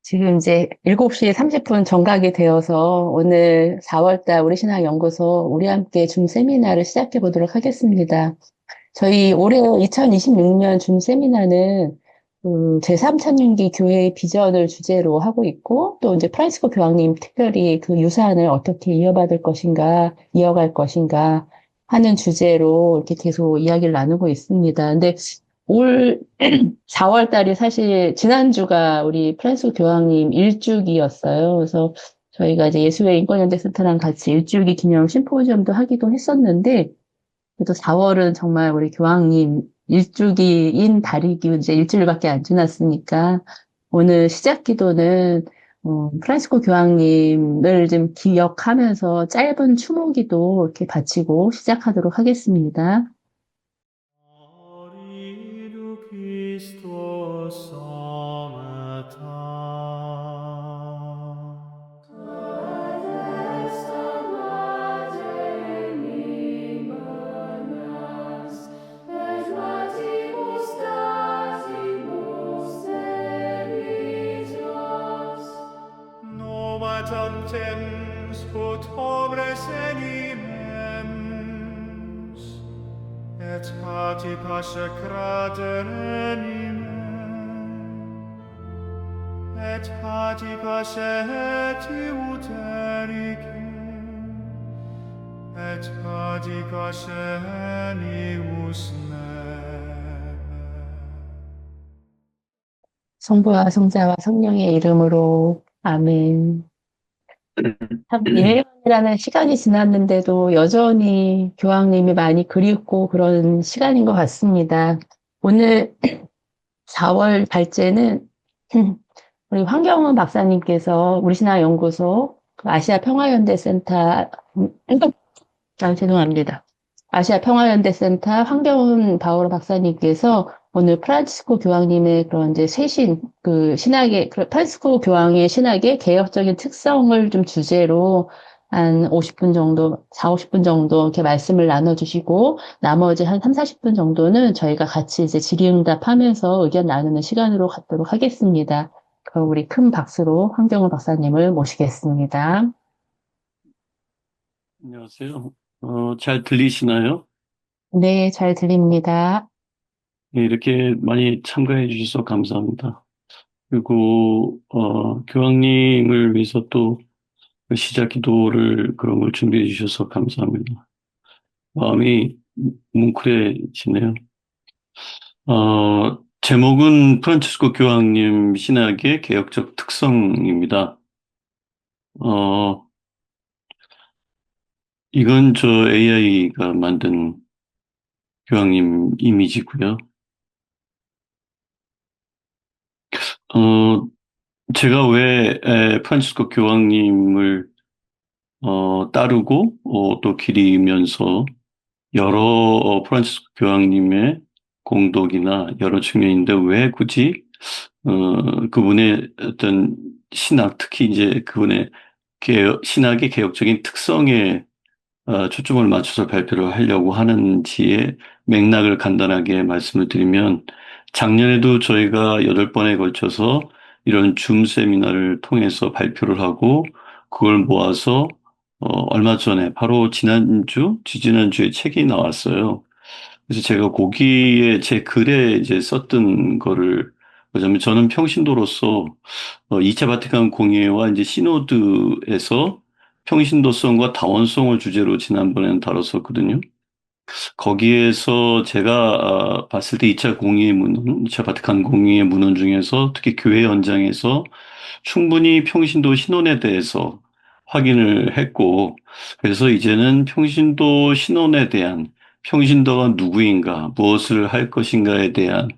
지금 이제 7시 30분 정각이 되어서 오늘 4월달 우리 신학연구소 우리 함께 줌 세미나를 시작해 보도록 하겠습니다. 저희 올해 2026년 줌 세미나는 제3찬양기 교회의 비전을 주제로 하고 있고 또 이제 프란시스코 교황님 특별히 그 유산을 어떻게 이어받을 것인가, 이어갈 것인가 하는 주제로 이렇게 계속 이야기를 나누고 있습니다. 근데 올 4월 달이 사실 지난주가 우리 프란시스코 교황님 일주기였어요. 그래서 저희가 이제 예수의 인권연대센터랑 같이 일주기 기념 심포지엄도 하기도 했었는데 그래도 4월은 정말 우리 교황님 일주기인 달이기 이제 일주일밖에 안 지났으니까 오늘 시작 기도는 프란시스코 교황님을 좀 기억하면서 짧은 추모기도 이렇게 바치고 시작하도록 하겠습니다. Moriru Christus ometa. Nova tantemus ut obres egimemus, et pati pasce cradere nimem, et pati pasce eti utericem, et pati pasce enius me. 성부와 성자와 성령의 이름으로 아멘. 참 1년이라는 시간이 지났는데도 여전히 교황님이 많이 그립고 그런 시간인 것 같습니다. 오늘 4월 발제는 우리 황경은 박사님께서 우리 신화연구소 그 아시아 평화연대센터 죄송합니다. 아시아 평화연대센터 황경은 바오로 박사님께서 오늘 프란치스코 교황님의 그런 이제 쇄신, 그 신학의, 프란치스코 교황의 신학의 개혁적인 특성을 좀 주제로 한 50분 정도, 4, 50분 정도 이렇게 말씀을 나눠주시고, 나머지 한 3, 40분 정도는 저희가 같이 이제 질의응답하면서 의견 나누는 시간으로 갖도록 하겠습니다. 그럼 우리 큰 박수로 황경은 박사님을 모시겠습니다. 안녕하세요. 잘 들리시나요? 네, 잘 들립니다. 네, 이렇게 많이 참가해 주셔서 감사합니다. 그리고, 교황님을 위해서 또그 시작 기도를 그런 걸 준비해 주셔서 감사합니다. 마음이 뭉클해지네요. 제목은 프란치스코 교황님 신학의 개혁적 특성입니다. 어, 이건 저 AI가 만든 교황님 이미지고요. 어, 제가 왜 프란치스코 교황님을 따르고 또 기리면서 여러 프란치스코 교황님의 공덕이나 여러 측면인데 왜 굳이 그분의 어떤 신학, 특히 이제 그분의 신학의 개혁적인 특성에 초점을 맞춰서 발표를 하려고 하는지의 맥락을 간단하게 말씀을 드리면 작년에도 저희가 8번에 걸쳐서 이런 줌 세미나를 통해서 발표를 하고 그걸 모아서 얼마 전에 바로 지난주, 지지난주에 책이 나왔어요. 그래서 제가 거기에 제 글에 이제 썼던 거를 뭐냐면 저는 평신도로서 2차 바티칸 공의회와 이제 시노드에서 평신도성과 다원성을 주제로 지난번에는 다뤘었거든요. 거기에서 제가 봤을 때 2차 공의회 문헌, 2차 바티칸 공의회 문헌 중에서 특히 교회 현장에서 충분히 평신도 신론에 대해서 확인을 했고, 그래서 이제는 평신도 신론에 대한 평신도가 누구인가, 무엇을 할 것인가에 대한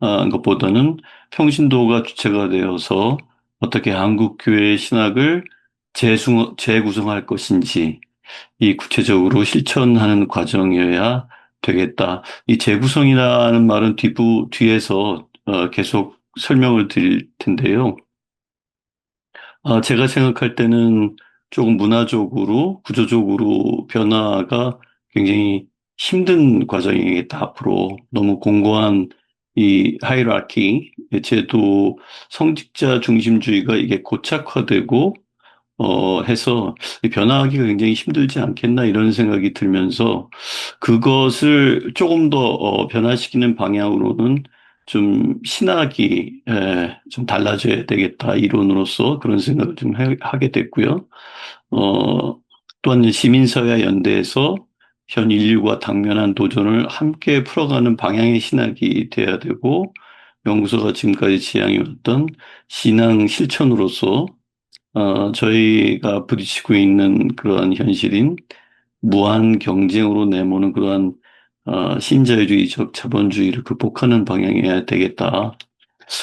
것보다는 평신도가 주체가 되어서 어떻게 한국교회의 신학을 재구성할 것인지, 이 구체적으로 실천하는 과정이어야 되겠다. 이 재구성이라는 말은 뒤에서 계속 설명을 드릴 텐데요. 제가 생각할 때는 조금 문화적으로, 구조적으로 변화가 굉장히 힘든 과정이겠다. 앞으로 너무 공고한 이 하이라키 제도 성직자 중심주의가 이게 고착화되고 해서 변화하기가 굉장히 힘들지 않겠나 이런 생각이 들면서 그것을 조금 더 변화시키는 방향으로는 좀 신학이 좀 달라져야 되겠다 이론으로서 그런 생각을 좀 하게 됐고요. 또한 시민사회 연대에서 현 인류와 당면한 도전을 함께 풀어가는 방향의 신학이 돼야 되고 연구소가 지금까지 지향해왔던 신앙 실천으로서 저희가 부딪히고 있는 그러한 현실인 무한 경쟁으로 내모는 그러한 신자유주의적 자본주의를 극복하는 방향이어야 되겠다.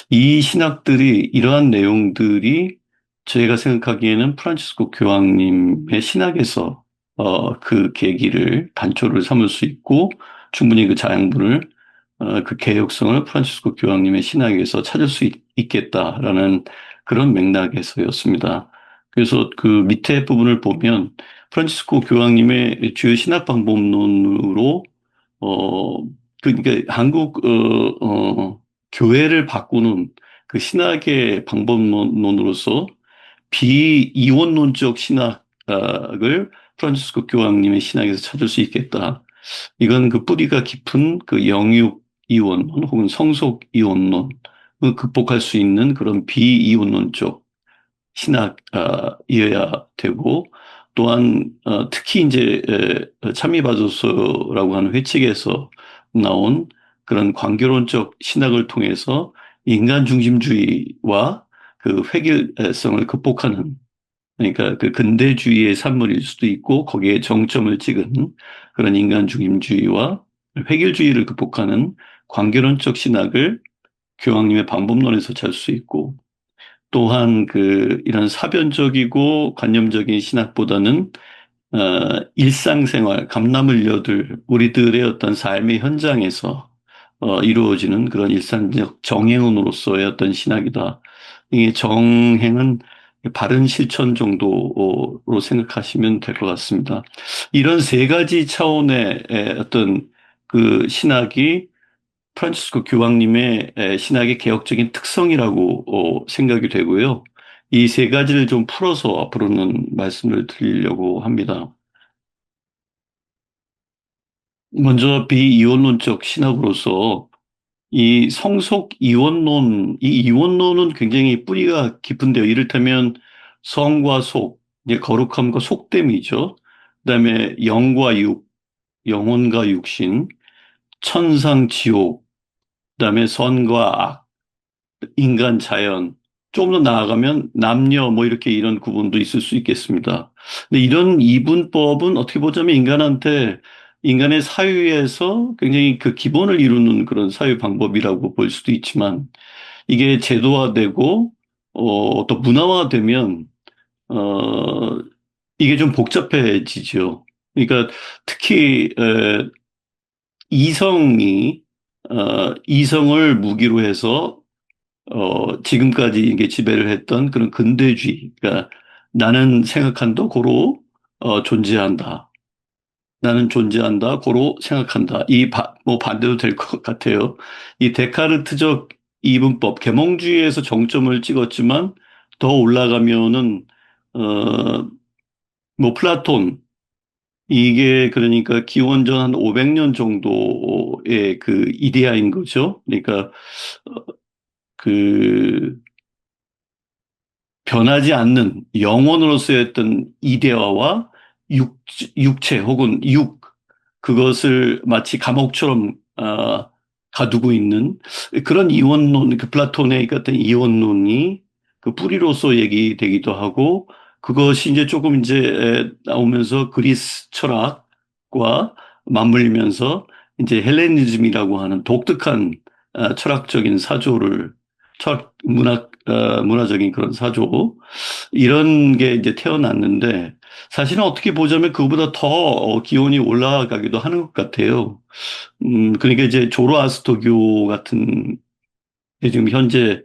이 신학들이 이러한 내용들이 저희가 생각하기에는 프란치스코 교황님의 신학에서 그 계기를 단초를 삼을 수 있고 충분히 그 자양분을 그 개혁성을 프란치스코 교황님의 신학에서 찾을 수 있겠다라는 그런 맥락에서였습니다. 그래서 그 밑에 부분을 보면 프란치스코 교황님의 주요 신학 방법론으로 어 그러니까 한국 교회를 바꾸는 그 신학의 방법론으로서 비이원론적 신학을 프란치스코 교황님의 신학에서 찾을 수 있겠다. 이건 그 뿌리가 깊은 그 영육 이원론 혹은 성속 이원론을 극복할 수 있는 그런 비이원론적 신학이어야 되고 또한 특히 이제 참미바조서라고 하는 회칙에서 나온 그런 관계론적 신학을 통해서 인간 중심주의와 그 획일성을 극복하는 그러니까 그 근대주의의 산물일 수도 있고 거기에 정점을 찍은 그런 인간 중심주의와 획일주의를 극복하는 관계론적 신학을 교황님의 방법론에서 찾을 수 있고 또한 그 이런 사변적이고 관념적인 신학보다는 일상생활, 감남을 여들 우리들의 어떤 삶의 현장에서 이루어지는 그런 일상적 정행으로서의 어떤 신학이다. 이 정행은 바른 실천 정도로 생각하시면 될 것 같습니다. 이런 세 가지 차원의 어떤 그 신학이 프란치스코 교황님의 신학의 개혁적인 특성이라고 생각이 되고요. 이 세 가지를 좀 풀어서 앞으로는 말씀을 드리려고 합니다. 먼저 비이원론적 신학으로서 이 성속 이원론, 이 이원론은 굉장히 뿌리가 깊은데요. 이를테면 성과 속, 이제 거룩함과 속됨이죠. 그다음에 영과 육, 영혼과 육신, 천상 지옥, 그다음에 선과 악, 인간 자연, 좀 더 나아가면 남녀 뭐 이렇게 이런 구분도 있을 수 있겠습니다. 근데 이런 이분법은 어떻게 보자면 인간의 사유에서 굉장히 그 기본을 이루는 그런 사유 방법이라고 볼 수도 있지만 이게 제도화되고 또 문화화되면 어, 이게 좀 복잡해지죠. 그러니까 특히 이성이 이성을 무기로 해서 지금까지 이게 지배를 했던 그런 근대주의, 그러니까 나는 생각한다, 고로 존재한다. 나는 존재한다, 고로 생각한다. 뭐 반대도 될 것 같아요. 이 데카르트적 이분법, 계몽주의에서 정점을 찍었지만 더 올라가면은 뭐 플라톤, 이게 그러니까 기원전 한 500년 정도의 그 이데아인 거죠. 그러니까 그 변하지 않는 영혼으로서의 어떤 이데아와 육체 혹은 그것을 마치 감옥처럼 가두고 있는 그런 이원론, 그 플라톤의 어떤 이원론이 그 뿌리로서 얘기되기도 하고 그것이 이제 조금 이제 나오면서 그리스 철학과 맞물리면서 이제 헬레니즘이라고 하는 독특한 철학적인 사조를 문화적인 그런 사조 이런 게 이제 태어났는데 사실은 어떻게 보자면 그보다 더 기온이 올라가기도 하는 것 같아요. 그러니까 이제 조로아스터교 같은 지금 현재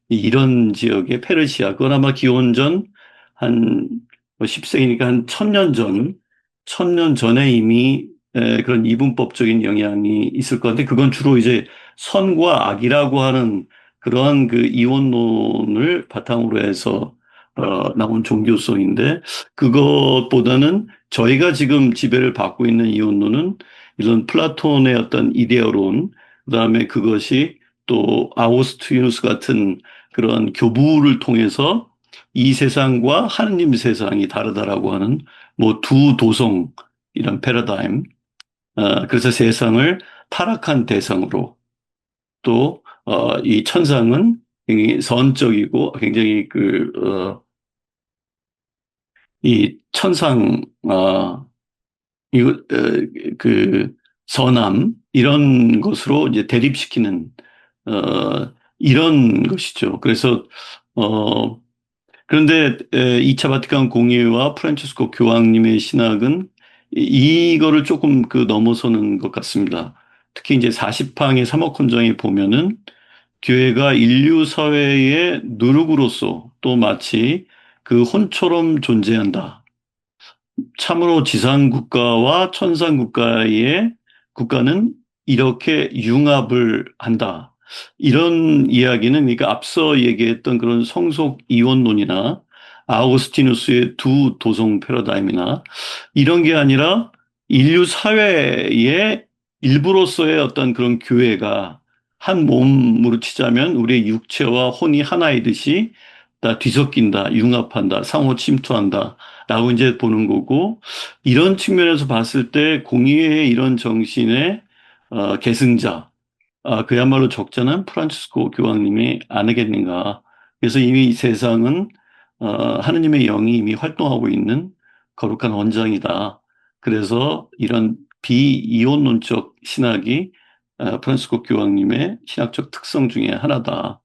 이런 지역의 페르시아, 그건 아마 기원전 한 10세기니까 한 1000년 전에 이미 그런 이분법적인 영향이 있을 건데 그건 주로 이제 선과 악이라고 하는 그런 그 이원론을 바탕으로 해서 나온 종교성인데, 그것보다는 저희가 지금 지배를 받고 있는 이원론은 이런 플라톤의 어떤 이데어론, 그다음에 그것이 또 아우구스티누스 같은 그런 교부를 통해서 이 세상과 하느님 세상이 다르다라고 하는 뭐 두 도성 이런 패러다임, 그래서 세상을 타락한 대상으로, 또 이 천상은 굉장히 선적이고 굉장히 이 천상 이거 그 선함 이런 것으로 이제 대립시키는 이런 것이죠. 그래서 그런데 2차 바티칸 공의회와 프란치스코 교황님의 신학은 이거를 조금 넘어서는 것 같습니다. 특히 이제 40항의 3억 헌정에 보면은 교회가 인류 사회의 누룩으로서 또 마치 그 혼처럼 존재한다. 참으로 지상 국가와 천상 국가의 국가는 이렇게 융합을 한다. 이런 이야기는 그러니까 앞서 얘기했던 그런 성속 이원론이나 아우구스티누스의 두 도성 패러다임이나 이런 게 아니라 인류 사회의 일부로서의 어떤 그런 교회가 한 몸으로 치자면 우리의 육체와 혼이 하나이듯이 다 뒤섞인다, 융합한다, 상호 침투한다 라고 이제 보는 거고, 이런 측면에서 봤을 때 공의회의 이런 정신의 계승자, 그야말로 적절한 프란치스코 교황님이 아니겠는가. 그래서 이미 이 세상은 하느님의 영이 이미 활동하고 있는 거룩한 원장이다. 그래서 이런 비이원론적 신학이 프란치스코 교황님의 신학적 특성 중에 하나다.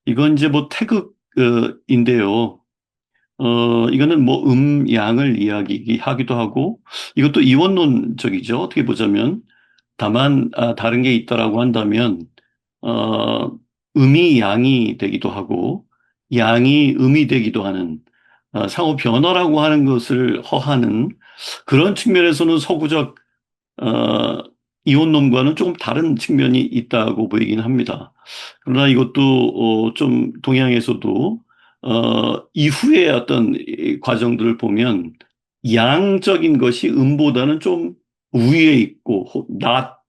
이건 이제 뭐 태극인데요. 이거는 뭐 양을 이야기하기도 하고, 이것도 이원론적이죠. 어떻게 보자면. 다만, 다른 게 있다라고 한다면, 어, 음이 양이 되기도 하고, 양이 음이 되기도 하는, 상호 변화라고 하는 것을 허하는 그런 측면에서는 서구적, 어, 이원론과는 조금 다른 측면이 있다고 보이긴 합니다. 그러나 이것도 좀 동양에서도 이후의 어떤 이 과정들을 보면 양적인 것이 음보다는 좀 우위에 있고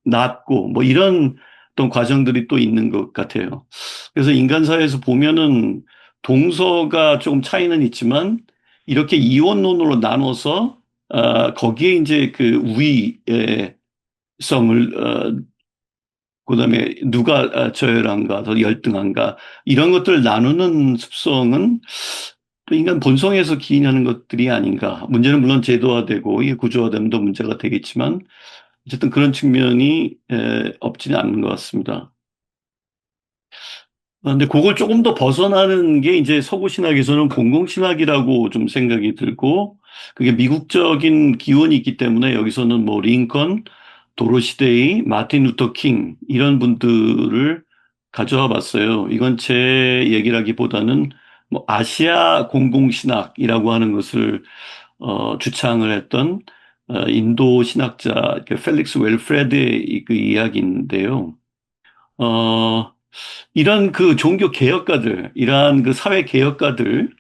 낮고 뭐 이런 어떤 과정들이 또 있는 것 같아요. 그래서 인간 사회에서 보면은 동서가 조금 차이는 있지만 이렇게 이원론으로 나눠서 거기에 이제 그 우위성을 그다음에 누가 저열한가, 더 열등한가 이런 것들을 나누는 습성은 또 인간 본성에서 기인하는 것들이 아닌가. 문제는 물론 제도화되고 이게 구조화되면 더 문제가 되겠지만 어쨌든 그런 측면이 없지는 않는 것 같습니다. 근데 그걸 조금 더 벗어나는 게 이제 서구 신학에서는 공공신학이라고 좀 생각이 들고, 그게 미국적인 기원이 있기 때문에 여기서는 뭐 링컨, 도로시 데이, 마틴 루터 킹 이런 분들을 가져와 봤어요. 이건 제 얘기라기보다는 뭐 아시아 공공신학이라고 하는 것을 주창을 했던 인도 신학자 펠릭스 웰프레드의 그 이야기인데요. 어, 이런 그 종교 개혁가들, 이러한 그 사회 개혁가들,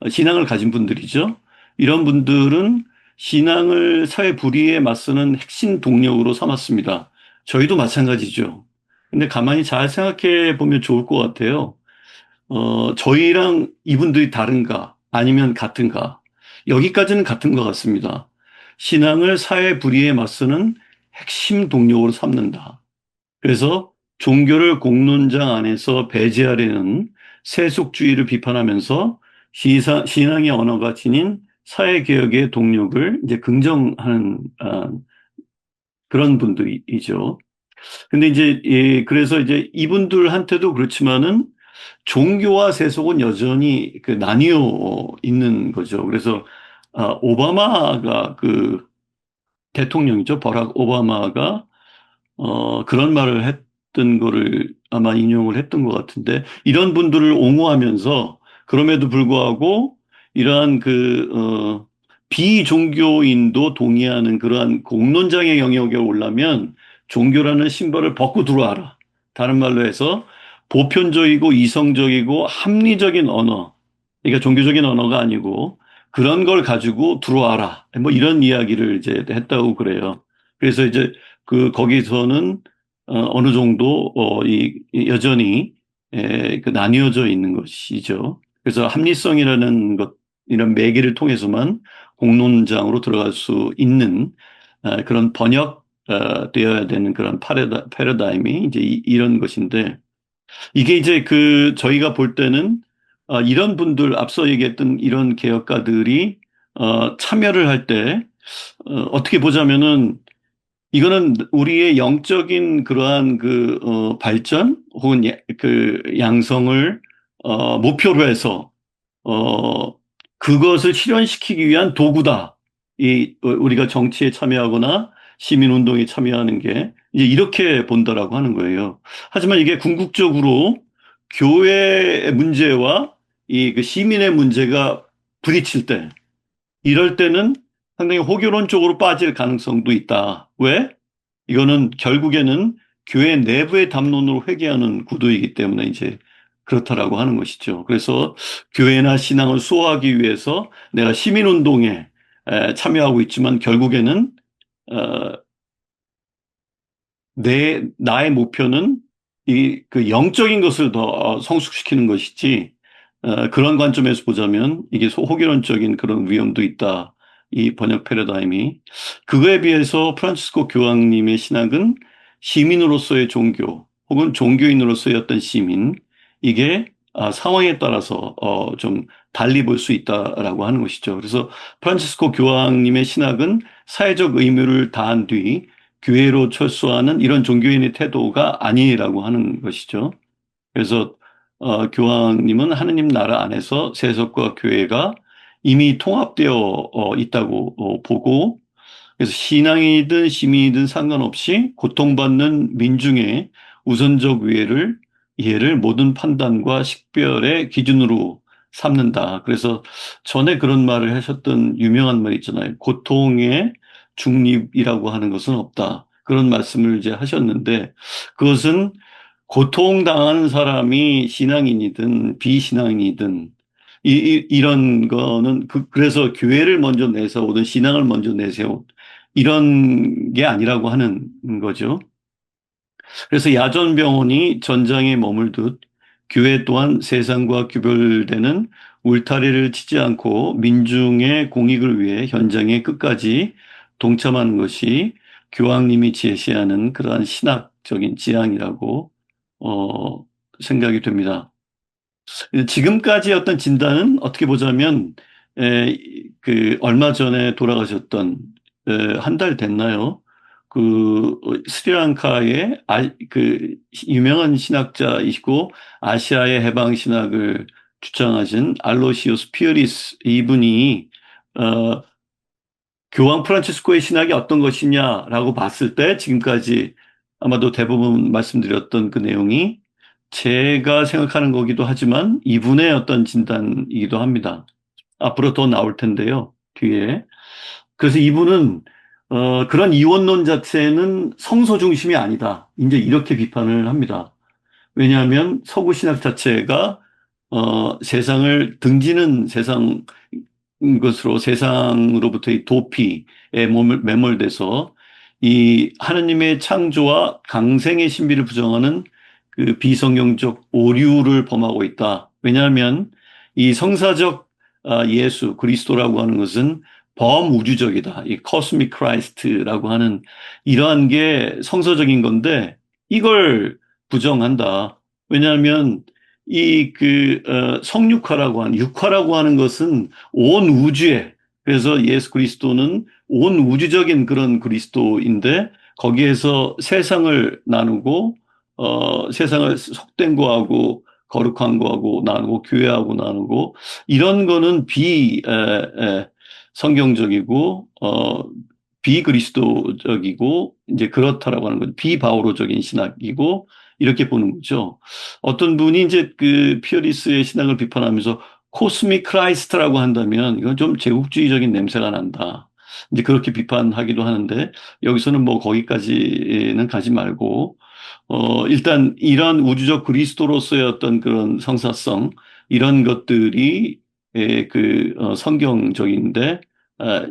신앙을 가진 분들이죠. 이런 분들은 신앙을 사회 불의에 맞서는 핵심 동력으로 삼았습니다. 저희도 마찬가지죠. 근데 가만히 잘 생각해 보면 좋을 것 같아요. 저희랑 이분들이 다른가? 아니면 같은가? 여기까지는 같은 것 같습니다. 신앙을 사회 불의에 맞서는 핵심 동력으로 삼는다. 그래서 종교를 공론장 안에서 배제하려는 세속주의를 비판하면서 신앙의 언어가 지닌 사회개혁의 동력을 이제 긍정하는 그런 분들이죠. 근데 이제 그래서 이제 이분들한테도 그렇지만은 종교와 세속은 여전히 나뉘어 있는 거죠. 그래서 오바마가 그 대통령이죠. 버락 오바마가 그런 말을 했던 거를 아마 인용을 했던 것 같은데, 이런 분들을 옹호하면서 그럼에도 불구하고 이러한 비종교인도 동의하는 그러한 공론장의 영역에 오려면 종교라는 신발을 벗고 들어와라. 다른 말로 해서 보편적이고 이성적이고 합리적인 언어, 그러니까 종교적인 언어가 아니고 그런 걸 가지고 들어와라. 뭐 이런 이야기를 이제 했다고 그래요. 그래서 이제 거기서는 어느 정도 여전히 나뉘어져 있는 것이죠. 그래서 합리성이라는 것, 이런 매개를 통해서만 공론장으로 들어갈 수 있는 그런 되어야 되는 그런 패러다임이 이제 이런 것인데, 이게 이제 저희가 볼 때는 이런 분들, 앞서 얘기했던 이런 개혁가들이 참여를 할 때 어떻게 보자면은 이거는 우리의 영적인 그러한 발전 혹은 양성을 목표로 해서 어, 그것을 실현시키기 위한 도구다. 우리가 정치에 참여하거나 시민운동에 참여하는 게 이제 이렇게 본다라고 하는 거예요. 하지만 이게 궁극적으로 교회의 문제와 시민의 문제가 부딪힐 때, 이럴 때는 상당히 호교론 쪽으로 빠질 가능성도 있다. 왜? 이거는 결국에는 교회 내부의 담론으로 회귀하는 구도이기 때문에 이제 그렇다라고 하는 것이죠. 그래서 교회나 신앙을 수호하기 위해서 내가 시민운동에 참여하고 있지만 결국에는 어, 나의 목표는 영적인 것을 더 성숙시키는 것이지, 그런 관점에서 보자면 이게 호기론적인 그런 위험도 있다. 이 번역 패러다임이. 그거에 비해서 프란치스코 교황님의 신학은 시민으로서의 종교 혹은 종교인으로서의 어떤 시민, 이게 상황에 따라서 좀 달리 볼 수 있다라고 하는 것이죠. 그래서 프란치스코 교황님의 신학은 사회적 의무를 다한 뒤 교회로 철수하는 이런 종교인의 태도가 아니라고 하는 것이죠. 그래서 교황님은 하느님 나라 안에서 세속과 교회가 이미 통합되어 있다고 보고, 그래서 신앙이든 시민이든 상관없이 고통받는 민중의 우선적 이해를 모든 판단과 식별의 기준으로 삼는다. 그래서 전에 그런 말을 하셨던 유명한 말 있잖아요. 고통의 중립이라고 하는 것은 없다. 그런 말씀을 이제 하셨는데, 그것은 고통당하는 사람이 신앙인이든 비신앙인이든 이런 거는 그래서 교회를 먼저 내세우든 신앙을 먼저 내세운 이런 게 아니라고 하는 거죠. 그래서 야전병원이 전장에 머물듯 교회 또한 세상과 구별되는 울타리를 치지 않고 민중의 공익을 위해 현장에 끝까지 동참하는 것이 교황님이 제시하는 그러한 신학적인 지향이라고 생각이 됩니다. 지금까지 어떤 진단은 어떻게 보자면 얼마 전에 돌아가셨던 한 달 됐나요? 스리랑카의 유명한 신학자이시고 아시아의 해방 신학을 주창하신 알로시오스 피어리스, 이분이 교황 프란치스코의 신학이 어떤 것이냐라고 봤을 때 지금까지 아마도 대부분 말씀드렸던 그 내용이 제가 생각하는 거기도 하지만 이분의 어떤 진단이기도 합니다. 앞으로 더 나올 텐데요, 뒤에. 그래서 이분은 그런 이원론 자체는 성서 중심이 아니다. 이제 이렇게 비판을 합니다. 왜냐하면 서구 신학 자체가 세상을 등지는 것으로 세상으로부터의 도피에 매몰돼서 이 하느님의 창조와 강생의 신비를 부정하는 그 비성경적 오류를 범하고 있다. 왜냐하면 이 성사적 예수 그리스도라고 하는 것은 범우주적이다. 이 코스믹 크라이스트라고 하는 이러한 게 성서적인 건데 이걸 부정한다. 왜냐하면 육화라고 하는 것은 온 우주에, 그래서 예수 그리스도는 온 우주적인 그런 그리스도인데 거기에서 세상을 나누고 세상을 속된 거하고 거룩한 거하고 나누고 교회하고 나누고 이런 거는 성경적이고 비그리스도적이고 이제 그렇다라고 하는 거죠. 비바오로적인 신학이고 이렇게 보는 거죠. 어떤 분이 이제 피어리스의 신학을 비판하면서 코스믹 크라이스트라고 한다면 이건 좀 제국주의적인 냄새가 난다. 이제 그렇게 비판하기도 하는데 여기서는 뭐 거기까지는 가지 말고 일단 이런 우주적 그리스도로서의 어떤 그런 성사성, 이런 것들이 성경적인데, 아,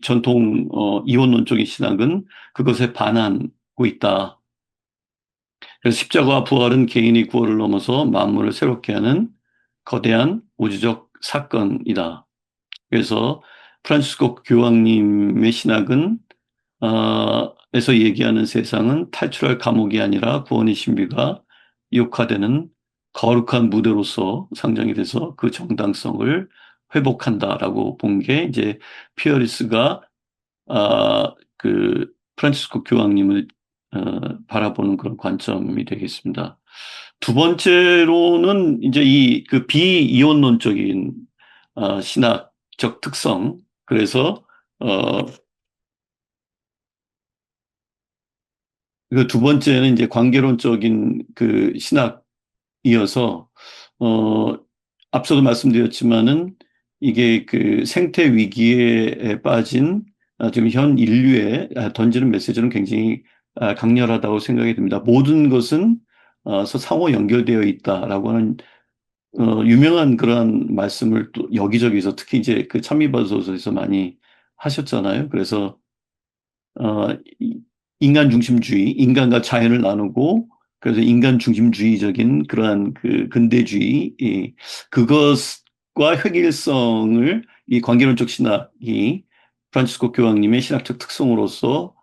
전통 이원론적인 신학은 그것에 반하고 있다. 그래서 십자가와 부활은 개인의 구원을 넘어서 만물을 새롭게 하는 거대한 우주적 사건이다. 그래서 프란치스코 교황님의 신학은 에서 얘기하는 세상은 탈출할 감옥이 아니라 구원의 신비가 육화되는 거룩한 무대로서 상정이 돼서 그 정당성을 회복한다라고 본 게 이제 피어리스가 프란치스코 교황님을 바라보는 그런 관점이 되겠습니다. 두 번째로는 이제 그 비이원론적인 신학적 특성. 그래서 그 두 번째는 이제 관계론적인 그 신학이어서, 어, 앞서도 말씀드렸지만은 이게 그 생태 위기에 빠진 지금 현 인류에 던지는 메시지는 굉장히 강렬하다고 생각이 듭니다. 모든 것은 상호 연결되어 있다라고 하는 유명한 그러한 말씀을 또 여기저기서 특히 이제 그 참미버섯에서 많이 하셨잖아요. 그래서 인간 중심주의, 인간과 자연을 나누고, 그래서 인간 중심주의적인 그러한 그 근대주의, 그것과 획일성을 이 관계론적 신학이 프란치스코 교황님의 신학적 특성으로서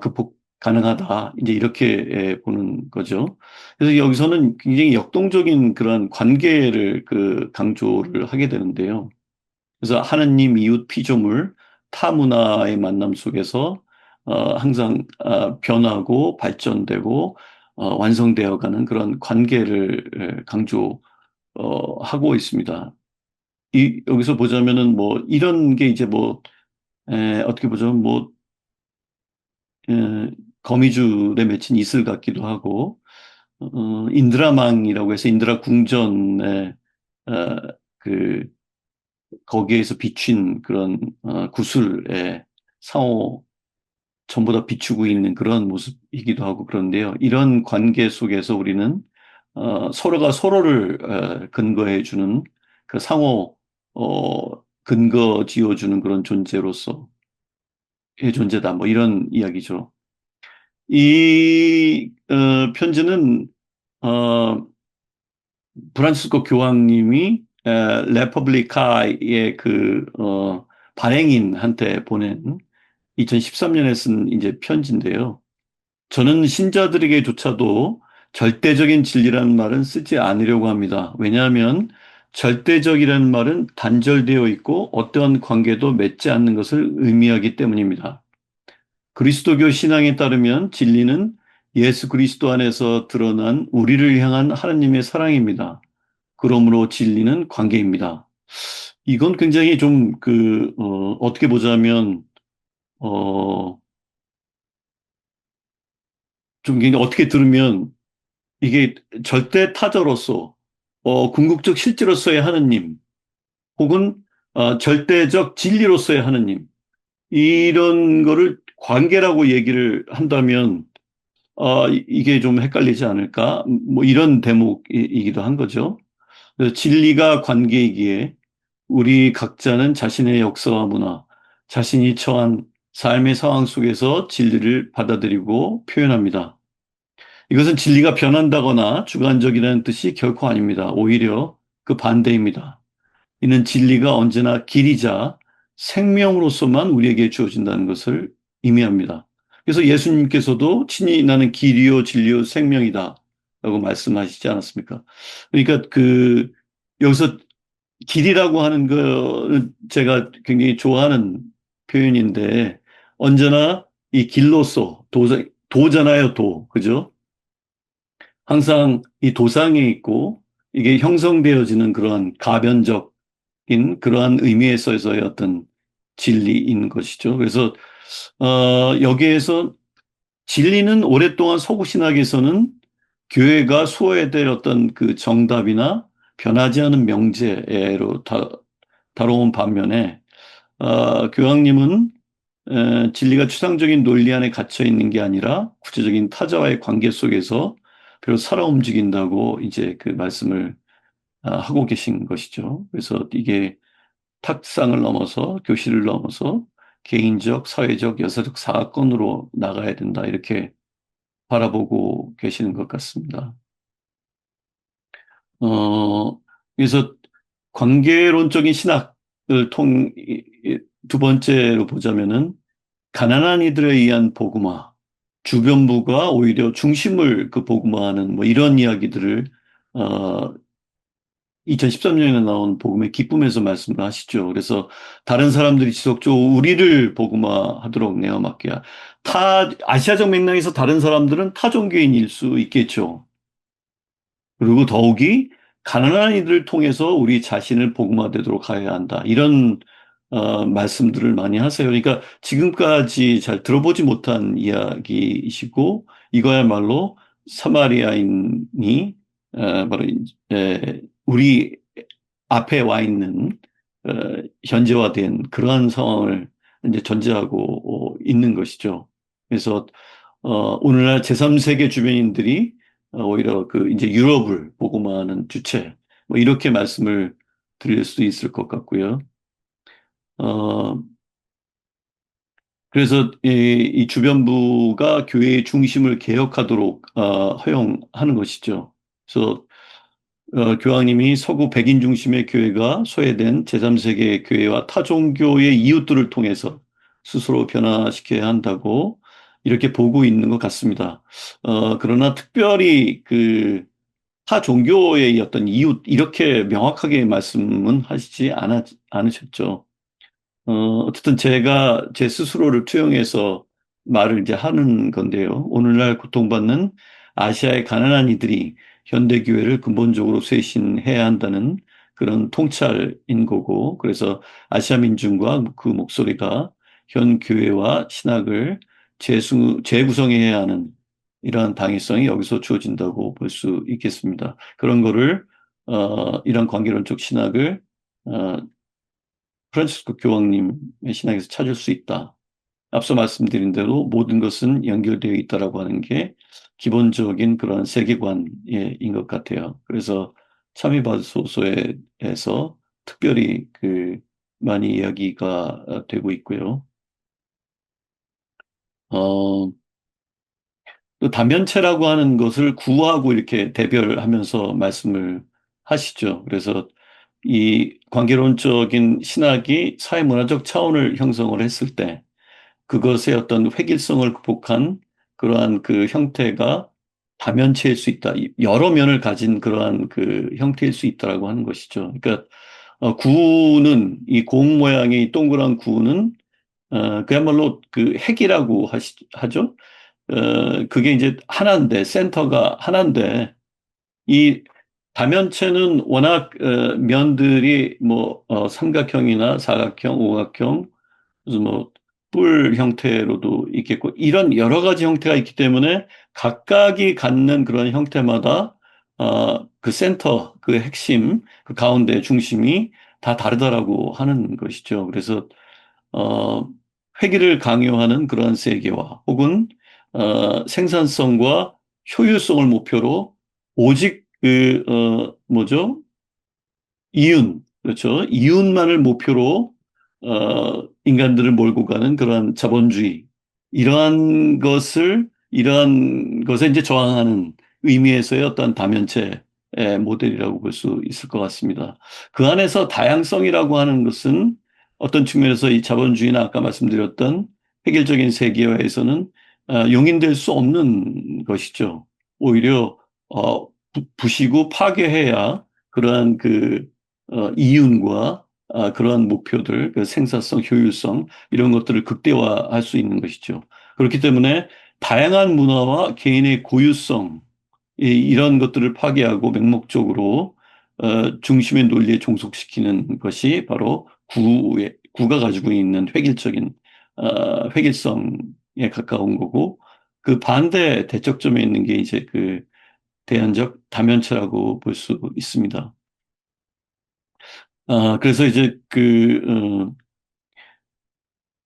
극복 가능하다. 이제 이렇게 보는 거죠. 그래서 여기서는 굉장히 역동적인 그런 관계를 강조를 하게 되는데요. 그래서 하느님, 이웃, 피조물, 타 문화의 만남 속에서 항상 변하고 발전되고 완성되어가는 그런 관계를 강조하고 있습니다. 여기서 보자면은 뭐 이런 게 이제 뭐 어떻게 보자면 뭐 거미줄에 맺힌 이슬 같기도 하고 인드라망이라고 해서 인드라 궁전에 어, 그 거기에서 비춘 그런 구슬에 상호 전부 다 비추고 있는 그런 모습이기도 하고 그런데요. 이런 관계 속에서 우리는 서로가 서로를 근거해 주는 그 상호 근거 지어주는 그런 존재로서의 존재다. 뭐 이런 이야기죠. 이 편지는 어, 프란시스코 교황님이 레퍼블리카의 발행인한테 보낸 2013년에 쓴 이제 편지인데요. 저는 신자들에게조차도 절대적인 진리라는 말은 쓰지 않으려고 합니다. 왜냐하면 절대적이라는 말은 단절되어 있고 어떠한 관계도 맺지 않는 것을 의미하기 때문입니다. 그리스도교 신앙에 따르면 진리는 예수 그리스도 안에서 드러난 우리를 향한 하나님의 사랑입니다. 그러므로 진리는 관계입니다. 이건 굉장히 좀 어떻게 보자면 어, 좀 굉장히 어떻게 들으면 이게 절대 타자로서 궁극적 실제로서의 하느님 혹은 절대적 진리로서의 하느님 이런 거를 관계라고 얘기를 한다면 이게 좀 헷갈리지 않을까? 뭐 이런 대목이기도 한 거죠. 그래서 진리가 관계이기에 우리 각자는 자신의 역사와 문화, 자신이 처한 삶의 상황 속에서 진리를 받아들이고 표현합니다. 이것은 진리가 변한다거나 주관적이라는 뜻이 결코 아닙니다. 오히려 그 반대입니다. 이는 진리가 언제나 길이자 생명으로서만 우리에게 주어진다는 것을 의미합니다. 그래서 예수님께서도 친히 나는 길이요 진리요 생명이다 라고 말씀하시지 않았습니까? 그러니까 여기서 길이라고 하는 거는 제가 굉장히 좋아하는 표현인데 언제나 이 길로서 도잖아요, 그죠? 항상 이 도상에 있고 이게 형성되어지는 그러한 가변적인 그러한 의미에서의 어떤 진리인 것이죠. 그래서 여기에서 진리는 오랫동안 서구 신학에서는 교회가 수호해야 될 어떤 그 정답이나 변하지 않은 명제로 다뤄온 반면에 교황님은 진리가 추상적인 논리 안에 갇혀 있는 게 아니라 구체적인 타자와의 관계 속에서 별로 살아 움직인다고 이제 그 말씀을 하고 계신 것이죠. 그래서 이게 탁상을 넘어서 교실을 넘어서 개인적, 사회적, 역사적 사건으로 나가야 된다. 이렇게 바라보고 계시는 것 같습니다. 어, 그래서 관계론적인 신학을 두 번째로 보자면은 가난한 이들에 의한 복음화, 주변부가 오히려 중심을 그 복음화하는 뭐 이런 이야기들을 어, 2013년에 나온 복음의 기쁨에서 말씀을 하시죠. 그래서 다른 사람들이 지속적으로 우리를 복음화하도록 내어 맡겨야 아시아적 맥락에서 다른 사람들은 타종교인일 수 있겠죠. 그리고 더욱이 가난한 이들을 통해서 우리 자신을 복음화되도록 하여야 한다. 이런 말씀들을 많이 하세요. 그러니까 지금까지 잘 들어보지 못한 이야기이시고 이거야말로 사마리아인이 바로 우리 앞에 와 있는 어, 현재화된 그러한 상황을 이제 전제하고 있는 것이죠. 그래서 오늘날 제3세계 주변인들이 오히려 그 이제 유럽을 복음화하는 주체 뭐 이렇게 말씀을 드릴 수 있을 것 같고요. 어, 그래서 이 주변부가 교회의 중심을 개혁하도록 허용하는 것이죠. 그래서 교황님이 서구 백인 중심의 교회가 소외된 제3세계 교회와 타종교의 이웃들을 통해서 스스로 변화시켜야 한다고 이렇게 보고 있는 것 같습니다. 그러나 특별히 그 타종교의 어떤 이웃 이렇게 명확하게 말씀은 하시지 않으셨죠. 어쨌든 제가 제 스스로를 투영해서 말을 이제 하는 건데요. 오늘날 고통받는 아시아의 가난한 이들이 현대교회를 근본적으로 쇄신해야 한다는 그런 통찰인 거고, 그래서 아시아 민중과 그 목소리가 현 교회와 신학을 재구성해야 하는 이러한 당위성이 여기서 주어진다고 볼 수 있겠습니다. 그런 거를, 이런 관계론적 신학을, 어, 프란치스코 교황님의 신학에서 찾을 수 있다. 앞서 말씀드린 대로 모든 것은 연결되어 있다라고 하는 게 기본적인 그런 세계관인 것 같아요. 그래서 참여받소서에서 특별히 그 많이 이야기가 되고 있고요. 어, 또 다면체라고 하는 것을 구하고 이렇게 대별하면서 말씀을 하시죠. 그래서 이 관계론적인 신학이 사회문화적 차원을 형성을 했을 때 그것의 어떤 획일성을 극복한 그러한 그 형태가 다면체일 수 있다. 여러 면을 가진 그러한 그 형태일 수 있다라고 하는 것이죠. 그러니까 구는 이 공 모양의 이 동그란 구는 그야말로 그 핵이라고 하죠. 그게 이제 하나인데 센터가 하나인데 이 다면체는 워낙 면들이 뭐 삼각형이나 사각형, 오각형 무슨 뭐 뿔 형태로도 있겠고 이런 여러 가지 형태가 있기 때문에 각각이 갖는 그런 형태마다 그 센터, 그 핵심, 그 가운데 중심이 다 다르다라고 하는 것이죠. 그래서 어, 회귀를 강요하는 그러한 세계화 혹은 생산성과 효율성을 목표로 오직 뭐죠? 이윤, 그렇죠. 이윤만을 목표로, 인간들을 몰고 가는 그러한 자본주의. 이러한 것에 이제 저항하는 의미에서의 어떤 다면체 모델이라고 볼 수 있을 것 같습니다. 그 안에서 다양성이라고 하는 것은 어떤 측면에서 이 자본주의나 아까 말씀드렸던 획일적인 세계화에서는 용인될 수 없는 것이죠. 오히려, 부시고 파괴해야 그러한 이윤과 그러한 목표들, 그 생산성, 효율성 이런 것들을 극대화할 수 있는 것이죠. 그렇기 때문에 다양한 문화와 개인의 고유성 이런 것들을 파괴하고 맹목적으로 중심의 논리에 종속시키는 것이 바로 구가 가지고 있는 획일성에 가까운 거고 그 반대 대척점에 있는 게 이제 그 대안적 다면체라고 볼 수 있습니다. 그래서 이제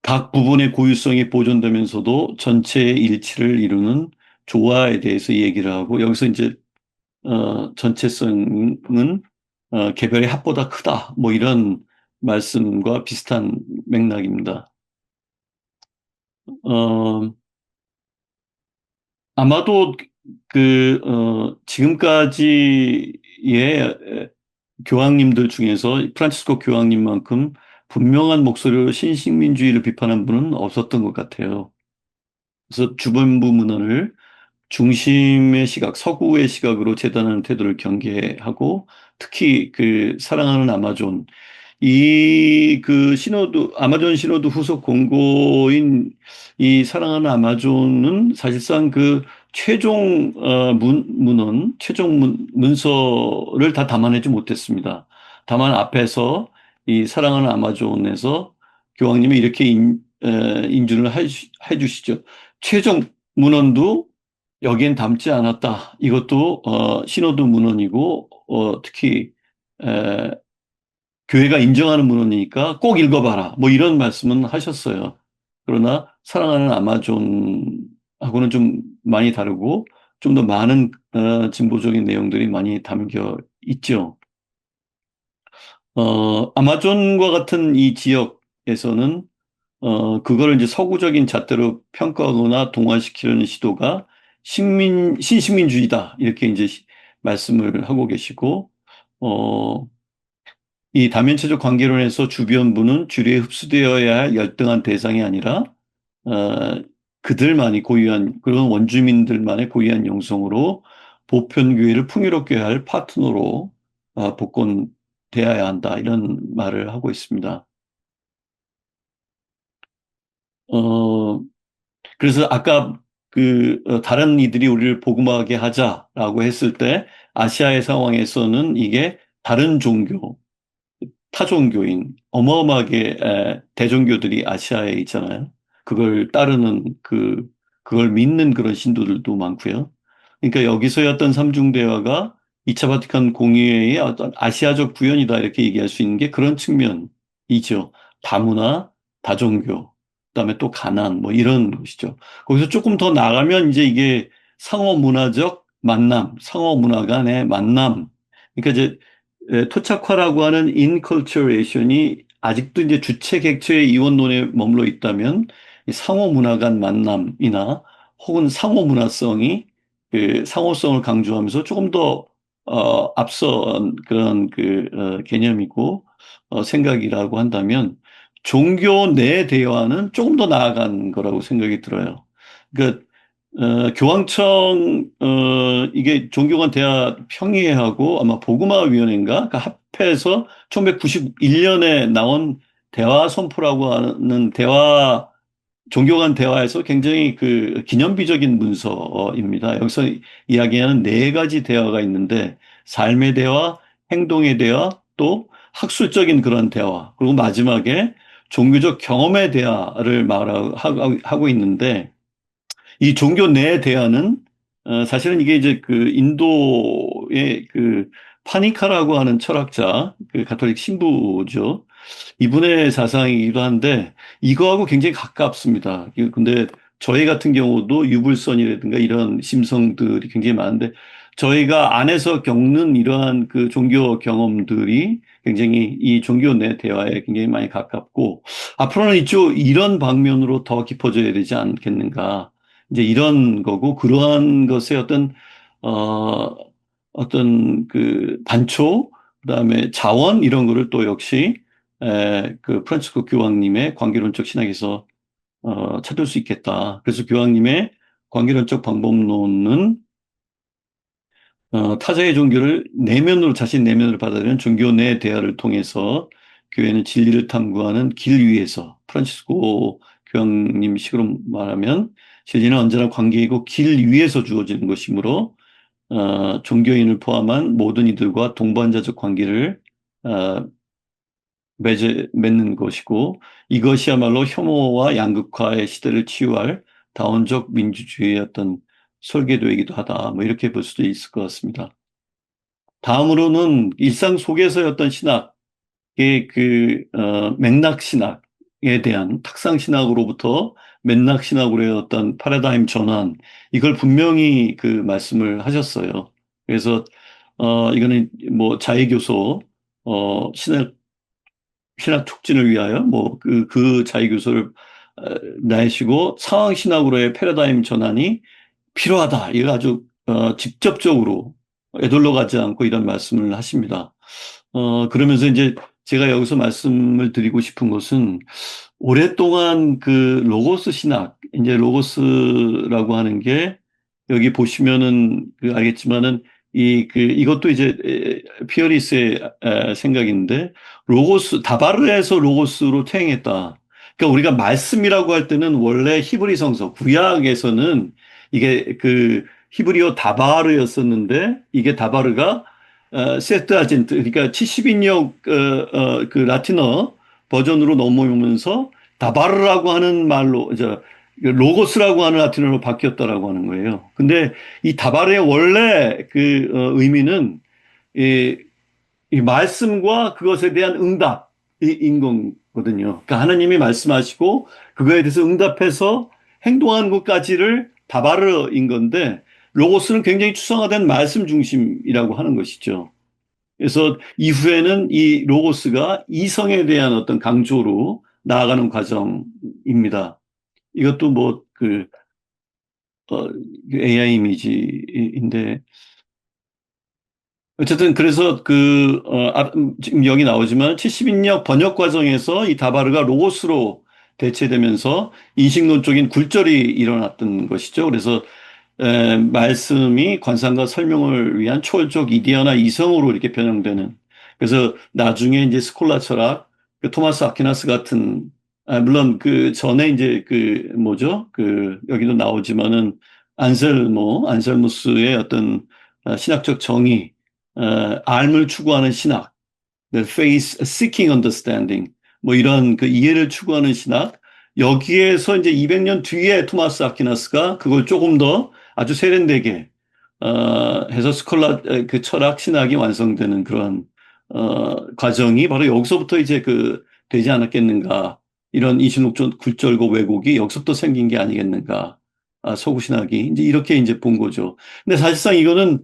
각 부분의 고유성이 보존되면서도 전체의 일치를 이루는 조화에 대해서 얘기를 하고 여기서 이제 전체성은 개별의 합보다 크다. 뭐 이런 말씀과 비슷한 맥락입니다. 어, 아마도 지금까지의 교황님들 중에서 프란치스코 교황님만큼 분명한 목소리로 신식민주의를 비판한 분은 없었던 것 같아요. 그래서 주변부 문헌을 중심의 시각, 서구의 시각으로 재단하는 태도를 경계하고 특히 사랑하는 아마존 아마존 신호도 후속 공고인 이 사랑하는 아마존은 사실상 최종 최종 문서를 다 담아내지 못했습니다. 다만 앞에서 이 사랑하는 아마존에서 교황님이 이렇게 인준을 해주시죠. 최종 문헌도 여기엔 담지 않았다. 이것도 신호도 문헌이고 특히 교회가 인정하는 문헌이니까 꼭 읽어봐라. 뭐 이런 말씀은 하셨어요. 그러나 사랑하는 아마존하고는 좀 많이 다르고 좀 더 많은 진보적인 내용들이 많이 담겨 있죠. 아마존과 같은 이 지역에서는 그거를 이제 서구적인 잣대로 평가하거나 동화시키려는 시도가 신식민주의다. 이렇게 이제 말씀을 하고 계시고, 이 다면체적 관계론에서 주변부는 주류에 흡수되어야 할 열등한 대상이 아니라 어, 그들만이 고유한 그런 원주민들만의 고유한 영성으로 보편교회를 풍요롭게 할 파트너로 복권되어야 한다 이런 말을 하고 있습니다. 어, 그래서 아까 다른 이들이 우리를 복음하게 하자라고 했을 때 아시아의 상황에서는 이게 다른 종교 타종교인 어마어마하게 대종교들이 아시아에 있잖아요. 그걸 따르는 그걸 믿는 그런 신도들도 많고요. 그러니까 여기서의 어떤 삼중대화가 2차 바티칸 공의회의 어떤 아시아적 구현이다 이렇게 얘기할 수 있는 게 그런 측면이죠. 다문화, 다종교, 그다음에 또 가난 뭐 이런 것이죠. 거기서 조금 더 나가면 이제 이게 상호 문화적 만남, 상호 문화 간의 만남. 그러니까 이제 토착화라고 하는 인컬처레이션이 아직도 이제 주체 객체의 이원론에 머물러 있다면 이 상호 문화 간 만남이나 혹은 상호 문화성이 상호성을 강조하면서 조금 더 앞선 그런 개념이고 생각이라고 한다면 종교 내 대화는 조금 더 나아간 거라고 생각이 들어요. 그러니까 교황청, 이게 종교 간 대화 평의회하고 아마 복음화위원회인가? 합해서 1991년에 나온 대화 선포라고 하는 종교 간 대화에서 굉장히 기념비적인 문서입니다. 여기서 이야기하는 네 가지 대화가 있는데, 삶의 대화, 행동의 대화, 또 학술적인 그런 대화, 그리고 마지막에 종교적 경험의 대화를 말하고 있는데, 이 종교 내 대화는 사실은 이게 이제 인도의 파니카라고 하는 철학자, 가톨릭 신부죠. 이분의 사상이기도 한데 이거하고 굉장히 가깝습니다. 근데 저희 같은 경우도 유불선이라든가 이런 심성들이 굉장히 많은데 저희가 안에서 겪는 이러한 종교 경험들이 굉장히 이 종교 내 대화에 굉장히 많이 가깝고 앞으로는 이런 방면으로 더 깊어져야 되지 않겠는가. 이제 이런 거고 그러한 것의 어, 어떤 단초, 그다음에 자원 이런 거를 또 역시 프란치스코 교황님의 관계론적 신학에서 찾을 수 있겠다. 그래서 교황님의 관계론적 방법론은 타자의 종교를 자신 내면으로 받아들이는 종교 내 대화를 통해서 교회는 진리를 탐구하는 길 위에서 프란치스코 교황님 식으로 말하면 진리는 언제나 관계이고 길 위에서 주어지는 것이므로 종교인을 포함한 모든 이들과 동반자적 관계를 어, 맺는 것이고 이것이야말로 혐오와 양극화의 시대를 치유할 다원적 민주주의의 어떤 설계도이기도 하다. 뭐 이렇게 볼 수도 있을 것 같습니다. 다음으로는 일상 속에서의 어떤 신학의 맥락 신학에 대한 탁상 신학으로부터 맥락 신학으로의 어떤 패러다임 전환, 이걸 분명히 그 말씀을 하셨어요. 그래서, 이거는 뭐 자의교소, 신학 촉진을 위하여 그 자의교소를 내시고 상황신학으로의 패러다임 전환이 필요하다. 이거 아주 직접적으로 에둘러 가지 않고 이런 말씀을 하십니다. 그러면서 이제 제가 여기서 말씀을 드리고 싶은 것은 오랫동안 그 로고스 신학, 이제 로고스라고 하는 게 여기 보시면은 알겠지만은 이것도 이제 피어리스의 생각인데 다바르에서 로고스로 퇴행했다. 그러니까 우리가 말씀이라고 할 때는 원래 히브리 성서, 구약에서는 이게 히브리어 다바르였었는데 이게 다바르가 세트아젠트, 그러니까 70인역 그 라틴어 버전으로 넘어오면서 다바르라고 하는 말로 로고스라고 하는 라틴어로 바뀌었다라고 하는 거예요. 근데 이 다바르의 원래 의미는 이, 이 말씀과 그것에 대한 응답인 거거든요. 그러니까 하나님이 말씀하시고 그거에 대해서 응답해서 행동하는 것까지를 다바르인 건데 로고스는 굉장히 추상화된 말씀 중심이라고 하는 것이죠. 그래서 이후에는 이 로고스가 이성에 대한 어떤 강조로 나아가는 과정입니다. 이것도 AI 이미지인데, 어쨌든 그래서 지금 여기 나오지만 70인역 번역 과정에서 이 다바르가 로고스로 대체되면서 인식론적인 굴절이 일어났던 것이죠. 그래서 말씀이 관상과 설명을 위한 초월적 이데아나 이성으로 이렇게 변형되는. 그래서 나중에 이제 스콜라 철학, 토마스 아퀴나스 같은, 물론 그 전에 이제 여기도 나오지만은 안셀무스의 어떤 신학적 정의, 알을 추구하는 신학, the faith seeking understanding, 이런 이해를 추구하는 신학, 여기에서 이제 200년 뒤에 토마스 아퀴나스가 그걸 조금 더 아주 세련되게 해서 그 철학 신학이 완성되는 그런 과정이 바로 여기서부터 이제 되지 않았겠는가. 이런 이신옥 굴절과 왜곡이 여기서부터 생긴 게 아니겠는가. 서구 신학이 이제 이렇게 이제 본 거죠. 근데 사실상 이거는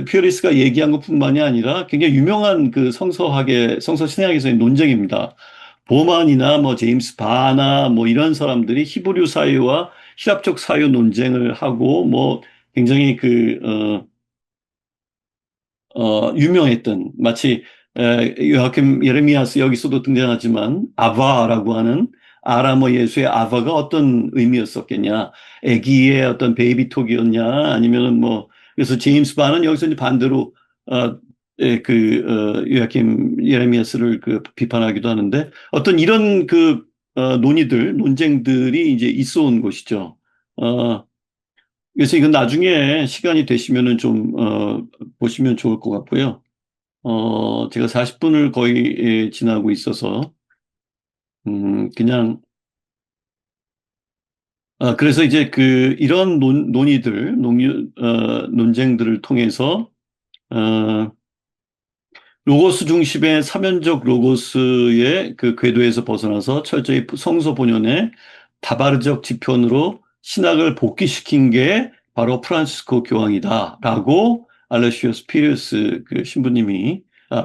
피어리스가 얘기한 것뿐만이 아니라 굉장히 유명한 성서 신학에서의 논쟁입니다. 보만이나 제임스 바나 이런 사람들이 히브리 사유와 히랍적 사유 논쟁을 하고 굉장히 유명했던, 마치 요하kim 예레미야스 여기서도 등장하지만 아바라고 하는 아람어 예수의 아바가 어떤 의미였었겠냐, 아기의 어떤 베이비톡이었냐, 아니면은 그래서 제임스 바는 여기서 이제 반대로 요하kim 예레미야스를 비판하기도 하는데, 어떤 이런 논쟁들이 이제 있어 온 것이죠. 그래서 이건 나중에 시간이 되시면은 좀 보시면 좋을 것 같고요. 제가 40분을 거의 지나고 있어서 그냥 그래서 이제 이런 논쟁들을 통해서 로고스 중심의 사면적 로고스의 궤도에서 벗어나서 철저히 성서 본연의 다바르적 지편으로 신학을 복귀시킨 게 바로 프란시스코 교황이다라고 알레시오스 피리우스 신부님이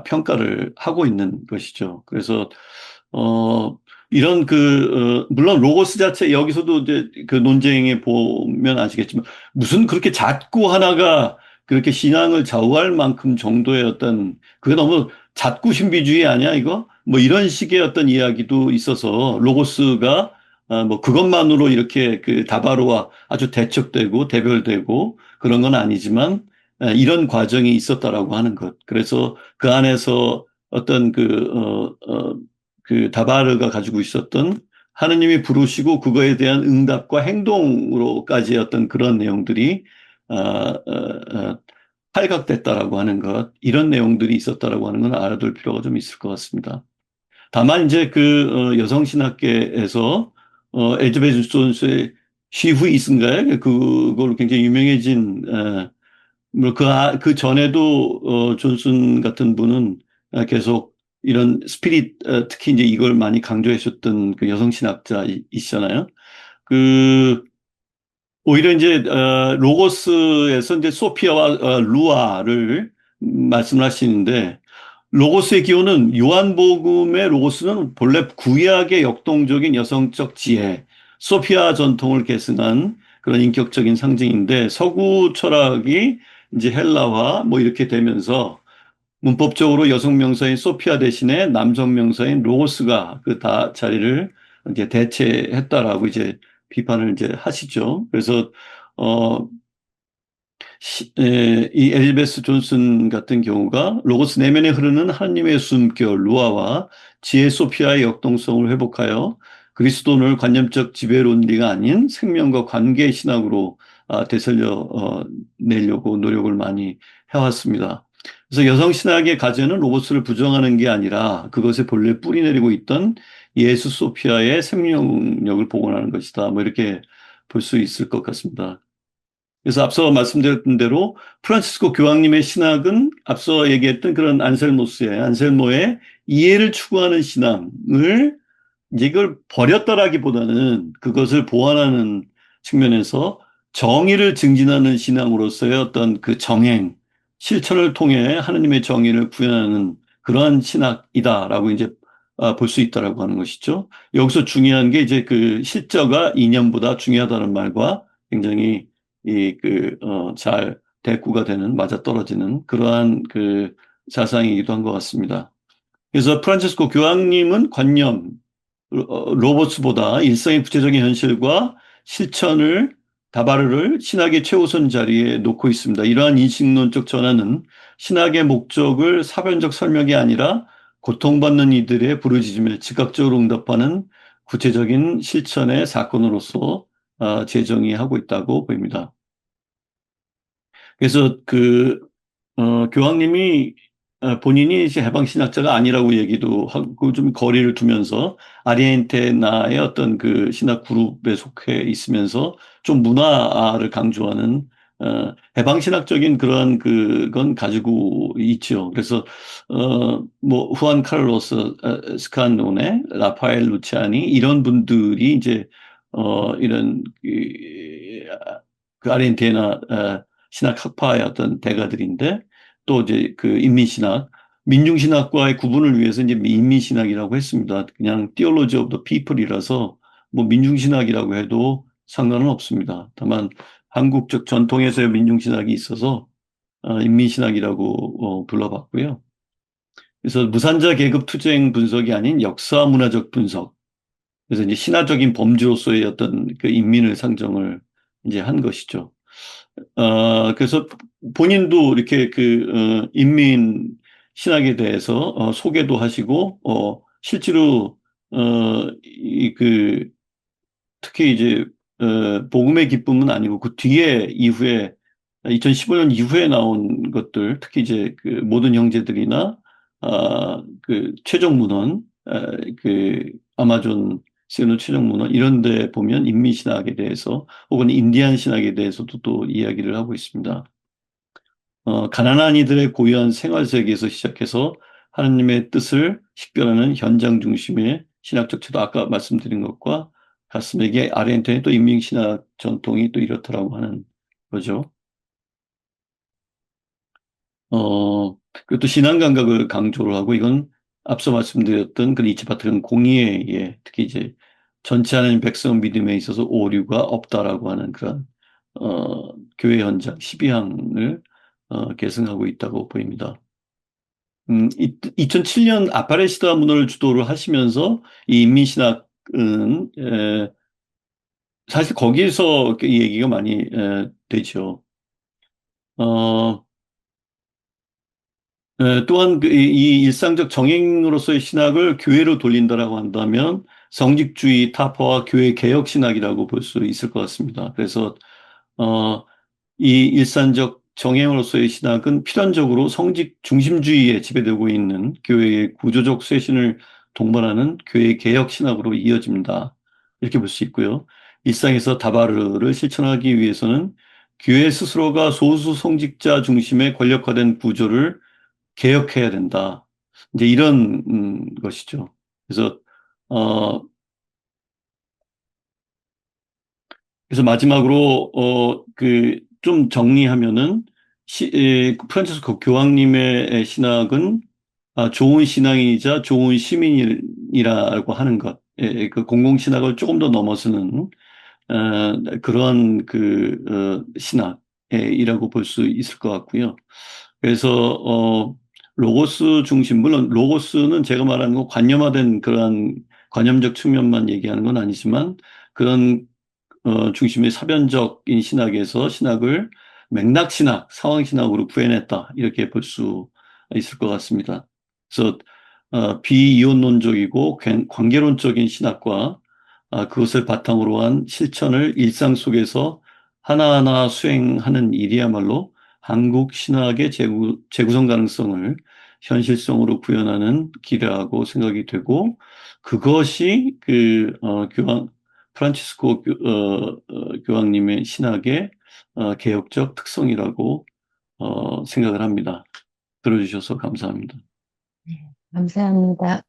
평가를 하고 있는 것이죠. 그래서 이런 물론 로고스 자체 여기서도 이제 논쟁에 보면 아시겠지만 무슨 그렇게 잣구 하나가 그렇게 신앙을 좌우할 만큼 정도의 그게 너무 잣구신비주의 아니야, 이거? 이런 식의 어떤 이야기도 있어서 로고스가 그것만으로 이렇게 다바로와 아주 대척되고 대별되고 그런 건 아니지만 이런 과정이 있었다라고 하는 것. 그래서 그 안에서 어떤 다바르가 가지고 있었던 하느님이 부르시고 그거에 대한 응답과 행동으로까지의 어떤 그런 내용들이 팔각됐다라고 하는 것, 이런 내용들이 있었다라고 하는 건 알아둘 필요가 좀 있을 것 같습니다. 다만 이제 여성신학계에서 엘izabeth 존스의 She Who Is인가요? 그걸로 굉장히 유명해진 그 전에도 존슨 같은 분은 계속 이런 스피릿, 특히 이제 이걸 많이 강조하셨던 그 여성 신학자이시잖아요. 그, 오히려 이제, 로고스에서 이제 소피아와 루아를 말씀을 하시는데, 로고스의 기호는 요한복음의 로고스는 본래 구약의 역동적인 여성적 지혜, 소피아 전통을 계승한 그런 인격적인 상징인데 서구 철학이 이제 헬라화 뭐 이렇게 되면서 문법적으로 여성 명사인 소피아 대신에 남성 명사인 로고스가 그 다 자리를 이제 대체했다라고 이제 비판을 이제 하시죠. 그래서 어 이 엘리베스 존슨 같은 경우가 로고스 내면에 흐르는 하나님의 숨결 루아와 지혜 소피아의 역동성을 회복하여 그리스도를 관념적 지배 논리가 아닌 생명과 관계 신학으로 되살려 내려고 노력을 많이 해왔습니다. 그래서 여성 신학의 가제는 로고스를 부정하는 게 아니라 그것에 본래 뿌리내리고 있던 예수 소피아의 생명력을 복원하는 것이다. 뭐 이렇게 볼 수 있을 것 같습니다. 그래서 앞서 말씀드렸던 대로 프란치스코 교황님의 신학은 앞서 얘기했던 그런 안셀모의 이해를 추구하는 신앙을 이제 이걸 버렸다라기보다는 그것을 보완하는 측면에서 정의를 증진하는 신앙으로서의 어떤 그 정행, 실천을 통해 하나님의 정의를 구현하는 그러한 신학이다라고 이제 볼 수 있다라고 하는 것이죠. 여기서 중요한 게 이제 그 실저가 이념보다 중요하다는 말과 굉장히 잘 대꾸가 되는, 맞아떨어지는 그러한 그 사상이기도 한 것 같습니다. 그래서 프란체스코 교황님은 관념, 로버츠보다 일상의 구체적인 현실과 실천을 다바르를 신학의 최우선 자리에 놓고 있습니다. 이러한 인식론적 전환은 신학의 목적을 사변적 설명이 아니라 고통받는 이들의 부르짖음에 즉각적으로 응답하는 구체적인 실천의 사건으로서 재정의하고 있다고 보입니다. 그래서 교황님이 본인이 이제 해방신학자가 아니라고 얘기도 하고 좀 거리를 두면서 아리엔테나의 어떤 그 신학 그룹에 속해 있으면서 좀 문화를 강조하는 해방신학적인 그런 그건 가지고 있죠. 그래서 뭐 후안 카를로스 스칸노네, 라파엘 루치아니 이런 분들이 이제 이런 그 아르헨티나 신학 학파의 어떤 대가들인데 또 이제 그 인민신학, 민중신학과의 구분을 위해서 이제 인민신학이라고 했습니다. 그냥 Theology of the People이라서 뭐 민중신학이라고 해도 상관은 없습니다. 다만 한국적 전통에서의 민중신학이 있어서 인민신학이라고 불러봤고요. 그래서 무산자 계급 투쟁 분석이 아닌 역사 문화적 분석. 그래서 이제 신화적인 범주로서의 어떤 그 인민을 상정을 이제 한 것이죠. 그래서 본인도 이렇게 인민 신학에 대해서 소개도 하시고, 실제로, 특히 이제, 복음의 기쁨은 아니고 그 뒤에 이후에, 2015년 이후에 나온 것들, 특히 이제 그 모든 형제들이나, 최종 문헌, 아마존 시그널 최종 문헌, 이런 데 보면 인민신학에 대해서 혹은 인디안 신학에 대해서도 또 이야기를 하고 있습니다. 가난한 이들의 고유한 생활 세계에서 시작해서 하나님의 뜻을 식별하는 현장 중심의 신학적 태도, 아까 말씀드린 것과 같습니다. 이게 아르헨티나의 또 인민신학 전통이 또 이렇더라고 하는 거죠. 그리고 또 신앙 감각을 강조를 하고 이건 앞서 말씀드렸던 그 니치파트는 공의에 특히 이제 전체 하나님 백성 믿음에 있어서 오류가 없다라고 하는 그런 교회 현장 12항을 계승하고 있다고 보입니다. 2007년 아파레시다 문헌을 주도를 하시면서 이 인민신학은 사실 거기에서 이 얘기가 많이 되죠. 또한 이 일상적 정행으로서의 신학을 교회로 돌린다라고 한다면 성직주의 타파와 교회 개혁 신학이라고 볼 수 있을 것 같습니다. 그래서 이 일상적 정행으로서의 신학은 필연적으로 성직 중심주의에 지배되고 있는 교회의 구조적 쇄신을 동반하는 교회 개혁 신학으로 이어집니다. 이렇게 볼 수 있고요. 일상에서 다바르를 실천하기 위해서는 교회 스스로가 소수 성직자 중심의 권력화된 구조를 개혁해야 된다. 이제 이런 것이죠. 그래서 어 그래서 마지막으로 그 좀 정리하면은 프란치스코 교황님의 신학은 좋은 신앙이자 좋은 시민이라고 하는 것, 그 공공신학을 조금 더 넘어서는 그러한 신학이라고 볼 수 있을 것 같고요. 그래서 로고스 중심, 물론 로고스는 제가 말하는 건 관념화된 그러한 관념적 측면만 얘기하는 건 아니지만 그런 중심의 사변적인 신학에서 신학을 맥락신학, 상황신학으로 구해냈다. 이렇게 볼 수 있을 것 같습니다. 그래서 비이혼론적이고 관계론적인 신학과 그것을 바탕으로 한 실천을 일상 속에서 하나하나 수행하는 일이야말로 한국 신학의 재구성 가능성을 현실성으로 구현하는 길이라고 생각이 되고 그것이 프란치스코 교황님의 신학의 개혁적 특성이라고 생각을 합니다. 들어주셔서 감사합니다. 감사합니다.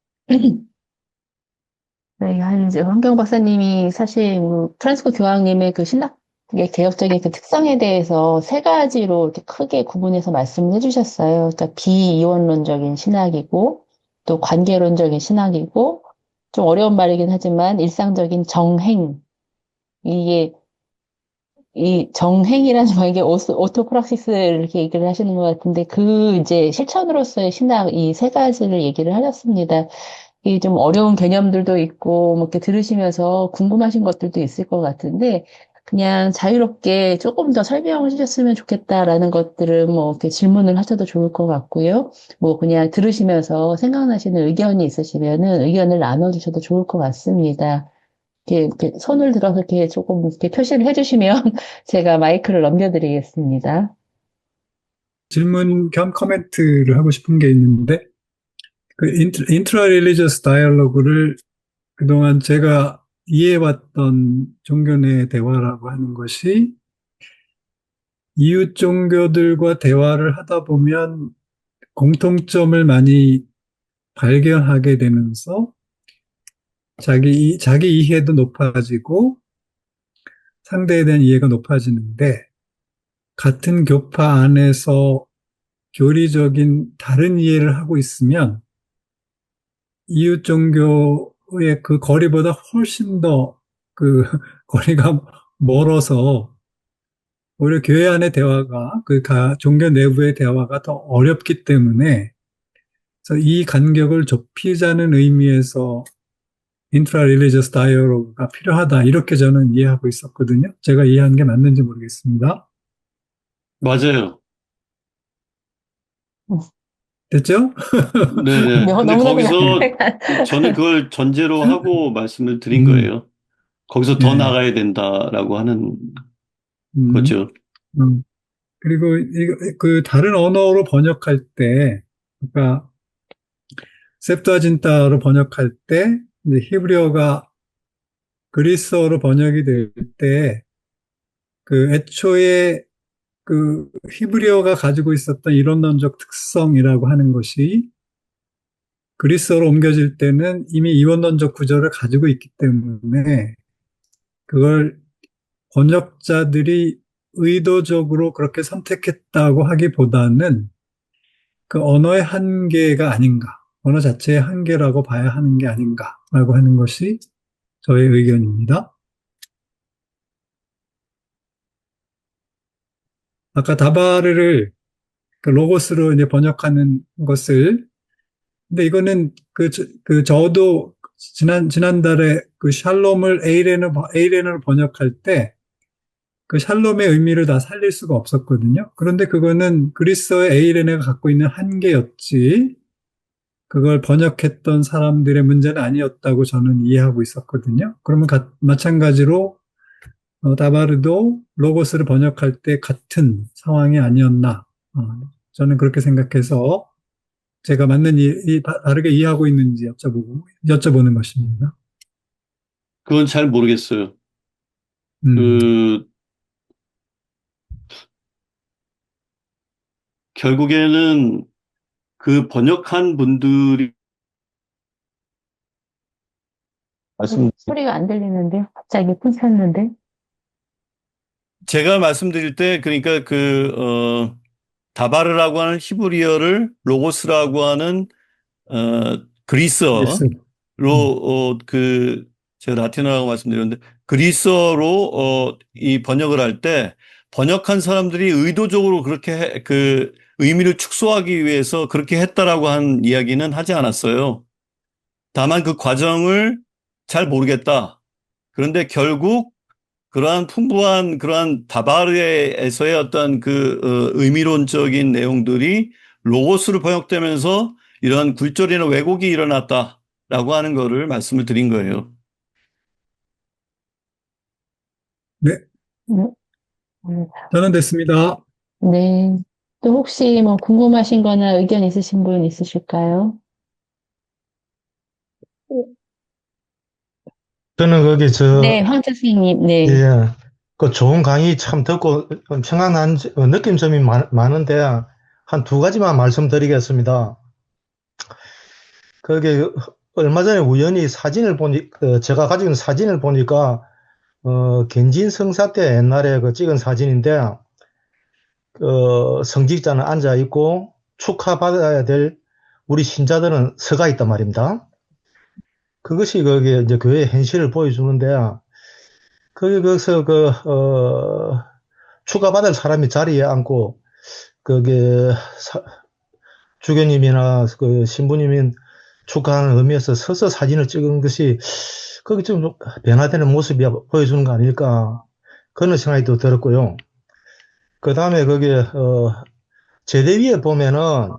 네, 이제 황경 박사님이 사실 프란시스코 교황님의 그 신학의 개혁적인 그 특성에 대해서 세 가지로 이렇게 크게 구분해서 말씀을 해주셨어요. 그러니까 비이원론적인 신학이고, 또 관계론적인 신학이고, 좀 어려운 말이긴 하지만 일상적인 정행. 이게 이 정행이라는 거 이게 오토프락시스를 이렇게 얘기를 하시는 것 같은데 그 이제 실천으로서의 신학 이 세 가지를 얘기를 하셨습니다. 이 좀 어려운 개념들도 있고 뭐 이렇게 들으시면서 궁금하신 것들도 있을 것 같은데 그냥 자유롭게 조금 더 설명을 해주셨으면 좋겠다라는 것들은 뭐 이렇게 질문을 하셔도 좋을 것 같고요. 뭐 그냥 들으시면서 생각나시는 의견이 있으시면은 의견을 나눠주셔도 좋을 것 같습니다. 이렇게 손을 들어서 이렇게 조금 이렇게 표시를 해주시면 제가 마이크를 넘겨드리겠습니다. 질문 겸 코멘트를 하고 싶은 게 있는데, 그 인트라 릴리저스 다이얼로그를 그동안 제가 이해해왔던 종교 내 대화라고 하는 것이 이웃 종교들과 대화를 하다 보면 공통점을 많이 발견하게 되면서 자기 이해도 높아지고 상대에 대한 이해가 높아지는데 같은 교파 안에서 교리적인 다른 이해를 하고 있으면 이웃 종교의 그 거리보다 훨씬 더 그 거리가 멀어서 오히려 교회 안의 대화가 종교 내부의 대화가 더 어렵기 때문에 그래서 이 간격을 좁히자는 의미에서 인트라 릴리저스 다이어로그가 필요하다 이렇게 저는 이해하고 있었거든요. 제가 이해한 게 맞는지 모르겠습니다. 맞아요. 됐죠? 네네. 근데 너무나도 거기서 저는 그걸 전제로 하고 말씀을 드린 음, 거예요. 거기서 더 예, 나가야 된다라고 하는 음, 거죠. 음. 그리고 그 다른 언어로 번역할 때, 그러니까 셉투아진타로 번역할 때 이제 히브리어가 그리스어로 번역이 될 때 그 애초에 그 히브리어가 가지고 있었던 이론론적 특성이라고 하는 것이 그리스어로 옮겨질 때는 이미 이원론적 구조를 가지고 있기 때문에 그걸 번역자들이 의도적으로 그렇게 선택했다고 하기보다는 그 언어의 한계가 아닌가, 언어 자체의 한계라고 봐야 하는 게 아닌가라고 하는 것이 저의 의견입니다. 아까 다바르를 그 로고스로 이제 번역하는 것을, 근데 이거는 저도 지난달에 그 샬롬을 에이렌으로 번역할 때 그 샬롬의 의미를 다 살릴 수가 없었거든요. 그런데 그거는 그리스어의 에이레네가 갖고 있는 한계였지, 그걸 번역했던 사람들의 문제는 아니었다고 저는 이해하고 있었거든요. 그러면 마찬가지로 다바르도 로고스를 번역할 때 같은 상황이 아니었나. 저는 그렇게 생각해서 제가 맞는 다르게 이해하고 있는지 여쭤보는 것입니다. 그건 잘 모르겠어요. 음, 그, 결국에는 그 번역한 분들이 말씀 소리가 안 들리는데 갑자기 끊겼는데. 제가 말씀드릴 때 그러니까 다바르라고 하는 히브리어를 로고스라고 하는 그리스어로 예스. 음. 제가 라틴어라고 말씀드렸는데 그리스어로 이 번역을 할 때 번역한 사람들이 의도적으로 그렇게 그 의미를 축소하기 위해서 그렇게 했다라고 한 이야기는 하지 않았어요. 다만 그 과정을 잘 모르겠다. 그런데 결국 그러한 풍부한 그러한 다바르에서의 어떤 의미론적인 내용들이 로고스로 번역되면서 이런 굴절이나 왜곡이 일어났다라고 하는 거를 말씀을 드린 거예요. 네, 음, 음, 저는 됐습니다. 네. 또 혹시 뭐 궁금하신 거나 의견 있으신 분 있으실까요? 저는 거기 네, 황 선생님, 네. 예, 그 좋은 강의 참 듣고 평안한 느낀 점이 많은데 한 두 가지만 말씀드리겠습니다. 거기 얼마 전에 우연히 제가 가지고 있는 사진을 보니까 견진 성사 때 옛날에 그 찍은 사진인데 성직자는 앉아 있고 축하받아야 될 우리 신자들은 서가 있단 말입니다. 그것이 거기 이제 교회의 현실을 보여주는데 거기서 추가받을 사람이 자리에 앉고, 그게, 주교님이나 그 신부님인 축하하는 의미에서 서서 사진을 찍은 것이, 거기 좀 변화되는 모습이 보여주는 거 아닐까. 그런 생각이 또 들었고요. 그 다음에 거기, 제대 위에 보면은,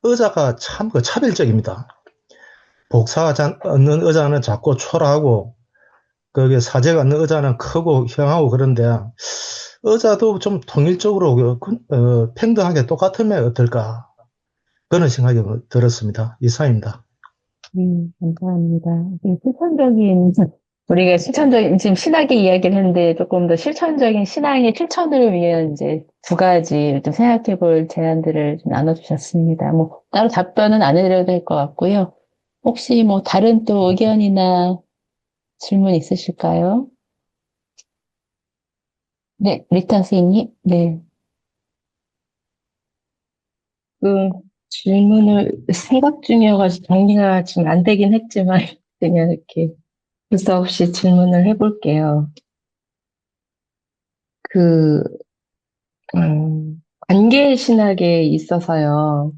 의자가 참 그 차별적입니다. 복사가 얻는 의자는 작고 초라하고, 거기 사제가 얻는 의자는 크고 형하고 그런데, 의자도 좀 통일적으로 평등하게 똑같으면 어떨까 그런 생각이 들었습니다. 이상입니다. 감사합니다. 우리가 실천적인, 지금 신학의 이야기를 했는데 조금 더 실천적인 신앙의 실천을 위한 이제 두 가지 좀 생각해 볼 제안들을 좀 나눠주셨습니다. 뭐, 따로 답변은 안 해드려도 될 것 같고요. 혹시 뭐 다른 또 의견이나 질문 있으실까요? 네, 리타 선생님. 네. 그 질문을 생각 중이어가지고 정리가 지금 안 되긴 했지만 그냥 이렇게 불사 없이 질문을 해볼게요. 그, 관계 신학에 있어서요.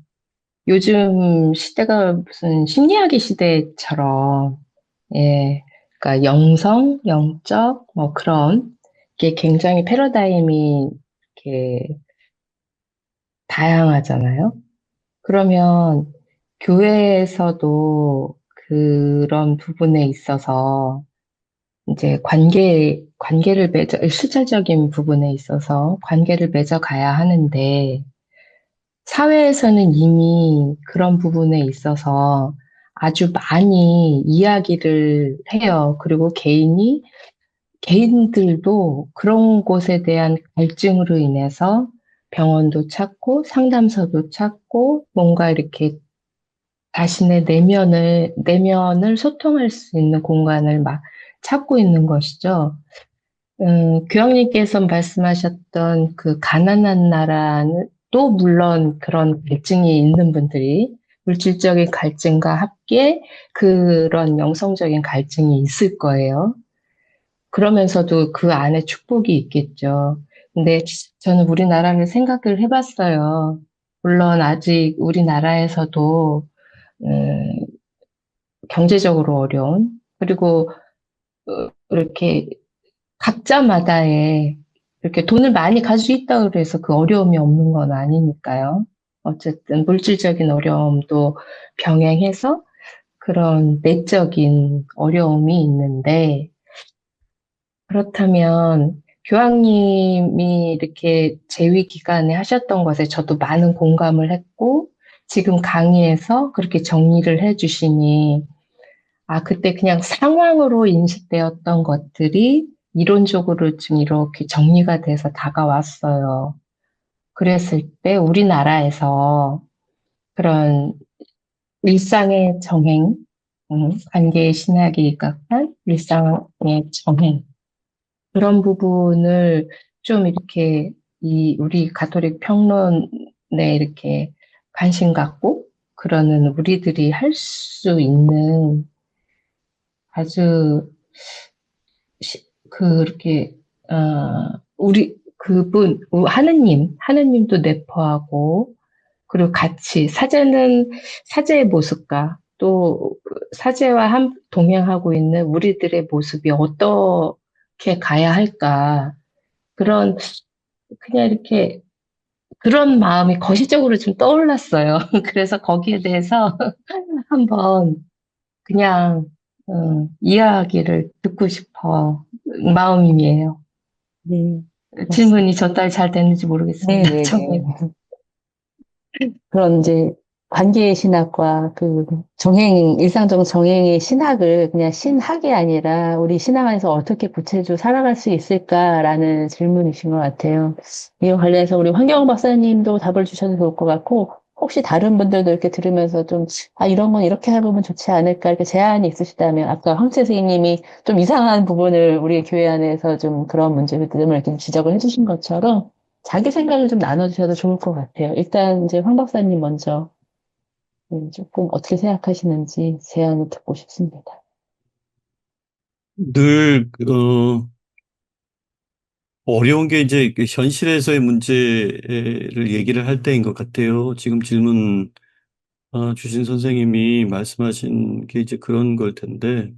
요즘 시대가 무슨 심리학의 시대처럼, 예, 그러니까 영성, 영적, 뭐 그런 게 굉장히 패러다임이 이렇게 다양하잖아요. 그러면 교회에서도 그런 부분에 있어서 이제 실질적인 부분에 있어서 관계를 맺어 가야 하는데, 사회에서는 이미 그런 부분에 있어서 아주 많이 이야기를 해요. 그리고 개인들도 그런 곳에 대한 갈증으로 인해서 병원도 찾고 상담소도 찾고 뭔가 이렇게 자신의 내면을 소통할 수 있는 공간을 막 찾고 있는 것이죠. 교황님께서 말씀하셨던 그 가난한 나라는 또 물론 그런 갈증이 있는 분들이 물질적인 갈증과 함께 그런 영성적인 갈증이 있을 거예요. 그러면서도 그 안에 축복이 있겠죠. 근데 저는 우리나라를 생각을 해봤어요. 물론 아직 우리나라에서도 음, 경제적으로 어려운, 그리고 이렇게 각자마다의 이렇게 돈을 많이 가지고 있다고 해서 그 어려움이 없는 건 아니니까요. 어쨌든 물질적인 어려움도 병행해서 그런 내적인 어려움이 있는데, 그렇다면 교황님이 이렇게 재위 기간에 하셨던 것에 저도 많은 공감을 했고, 지금 강의에서 그렇게 정리를 해주시니, 아, 그때 그냥 상황으로 인식되었던 것들이 이론적으로 지금 이렇게 정리가 돼서 다가왔어요. 그랬을 때 우리나라에서 그런 일상의 정행, 관계의 신학이 입각한 일상의 정행, 그런 부분을 좀 이렇게 우리 가톨릭 평론에 이렇게 관심 갖고 그러는 우리들이 할 수 있는 아주 그렇게 우리 하느님도 내포하고 그리고 같이 사제의 모습과 또 사제와 동행하고 있는 우리들의 모습이 어떻게 가야 할까 그런 그냥 이렇게 그런 마음이 거시적으로 좀 떠올랐어요. 그래서 거기에 대해서 한번 그냥 이야기를 듣고 싶어 마음이에요. 네, 질문이 전달이 잘 됐는지 모르겠습니다. 네, 네, 정말. 네. 그런 이제 관계의 신학과 그 일상적 정행의 신학을 그냥 신학이 아니라 우리 신앙 안에서 어떻게 구체적으로 살아갈 수 있을까라는 질문이신 것 같아요. 이와 관련해서 우리 황경호 박사님도 답을 주셔도 좋을 것 같고, 혹시 다른 분들도 이렇게 들으면서 좀, 이런 건 이렇게 해보면 좋지 않을까, 이렇게 제안이 있으시다면, 아까 황채 선생님이 좀 이상한 부분을 우리 교회 안에서 좀 그런 문제점을 이렇게 지적을 해주신 것처럼, 자기 생각을 좀 나눠주셔도 좋을 것 같아요. 일단 이제 황 박사님 먼저 조금 어떻게 생각하시는지 제안을 듣고 싶습니다. 늘, 어려운 게 이제 그 현실에서의 문제를 얘기를 할 때인 것 같아요. 지금 질문 주신 선생님이 말씀하신 게 이제 그런 걸 텐데,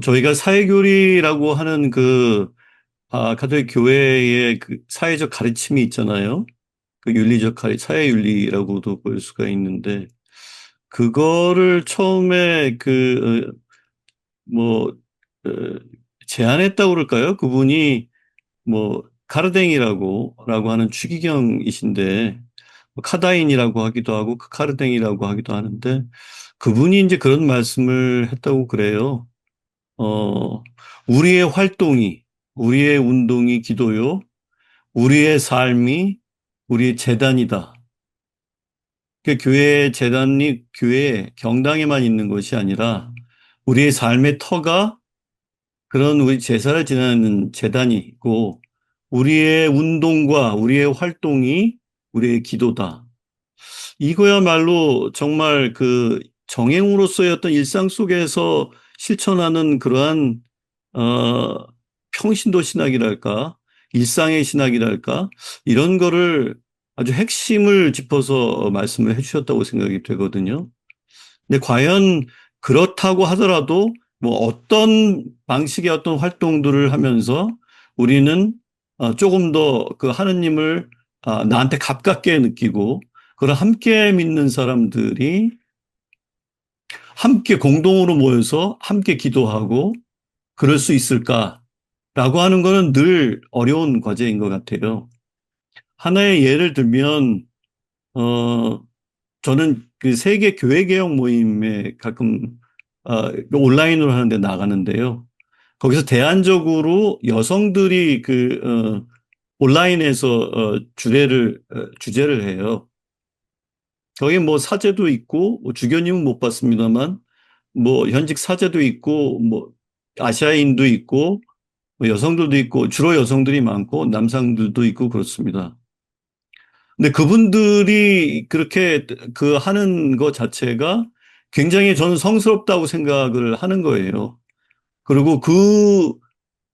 저희가 사회교리라고 하는 가톨릭 교회의 그 사회적 가르침이 있잖아요. 그 사회윤리라고도 볼 수가 있는데, 그거를 처음에 제안했다고 그럴까요? 그분이 카르댕이라고 하는 추기경이신데, 카다인이라고 하기도 하고, 카르댕이라고 하기도 하는데, 그분이 이제 그런 말씀을 했다고 그래요. 우리의 활동이, 우리의 운동이 기도요, 우리의 삶이 우리의 재단이다. 교회의 재단이 교회 경당에만 있는 것이 아니라 우리의 삶의 터가 그런 우리 제사를 지내는 재단이고 우리의 운동과 우리의 활동이 우리의 기도다. 이거야말로 정말 그 정행으로서의 어떤 일상 속에서 실천하는 그러한 평신도 신학이랄까, 일상의 신학이랄까, 이런 거를 아주 핵심을 짚어서 말씀을 해주셨다고 생각이 되거든요. 근데 과연 그렇다고 하더라도 어떤 방식의 어떤 활동들을 하면서 우리는 조금 더 그 하느님을 나한테 가깝게 느끼고 그걸 함께 믿는 사람들이 함께 공동으로 모여서 함께 기도하고 그럴 수 있을까라고 하는 거는 늘 어려운 과제인 것 같아요. 하나의 예를 들면 저는 그 세계 교회 개혁 모임에 가끔 온라인으로 하는데 나가는데요. 거기서 대안적으로 여성들이 온라인에서 주제를 해요. 거기 사제도 있고 주교님은 못 봤습니다만 현직 사제도 있고 아시아인도 있고 여성들도 있고 주로 여성들이 많고 남성들도 있고 그렇습니다. 근데 그분들이 그렇게 하는 것 자체가 굉장히 저는 성스럽다고 생각을 하는 거예요. 그리고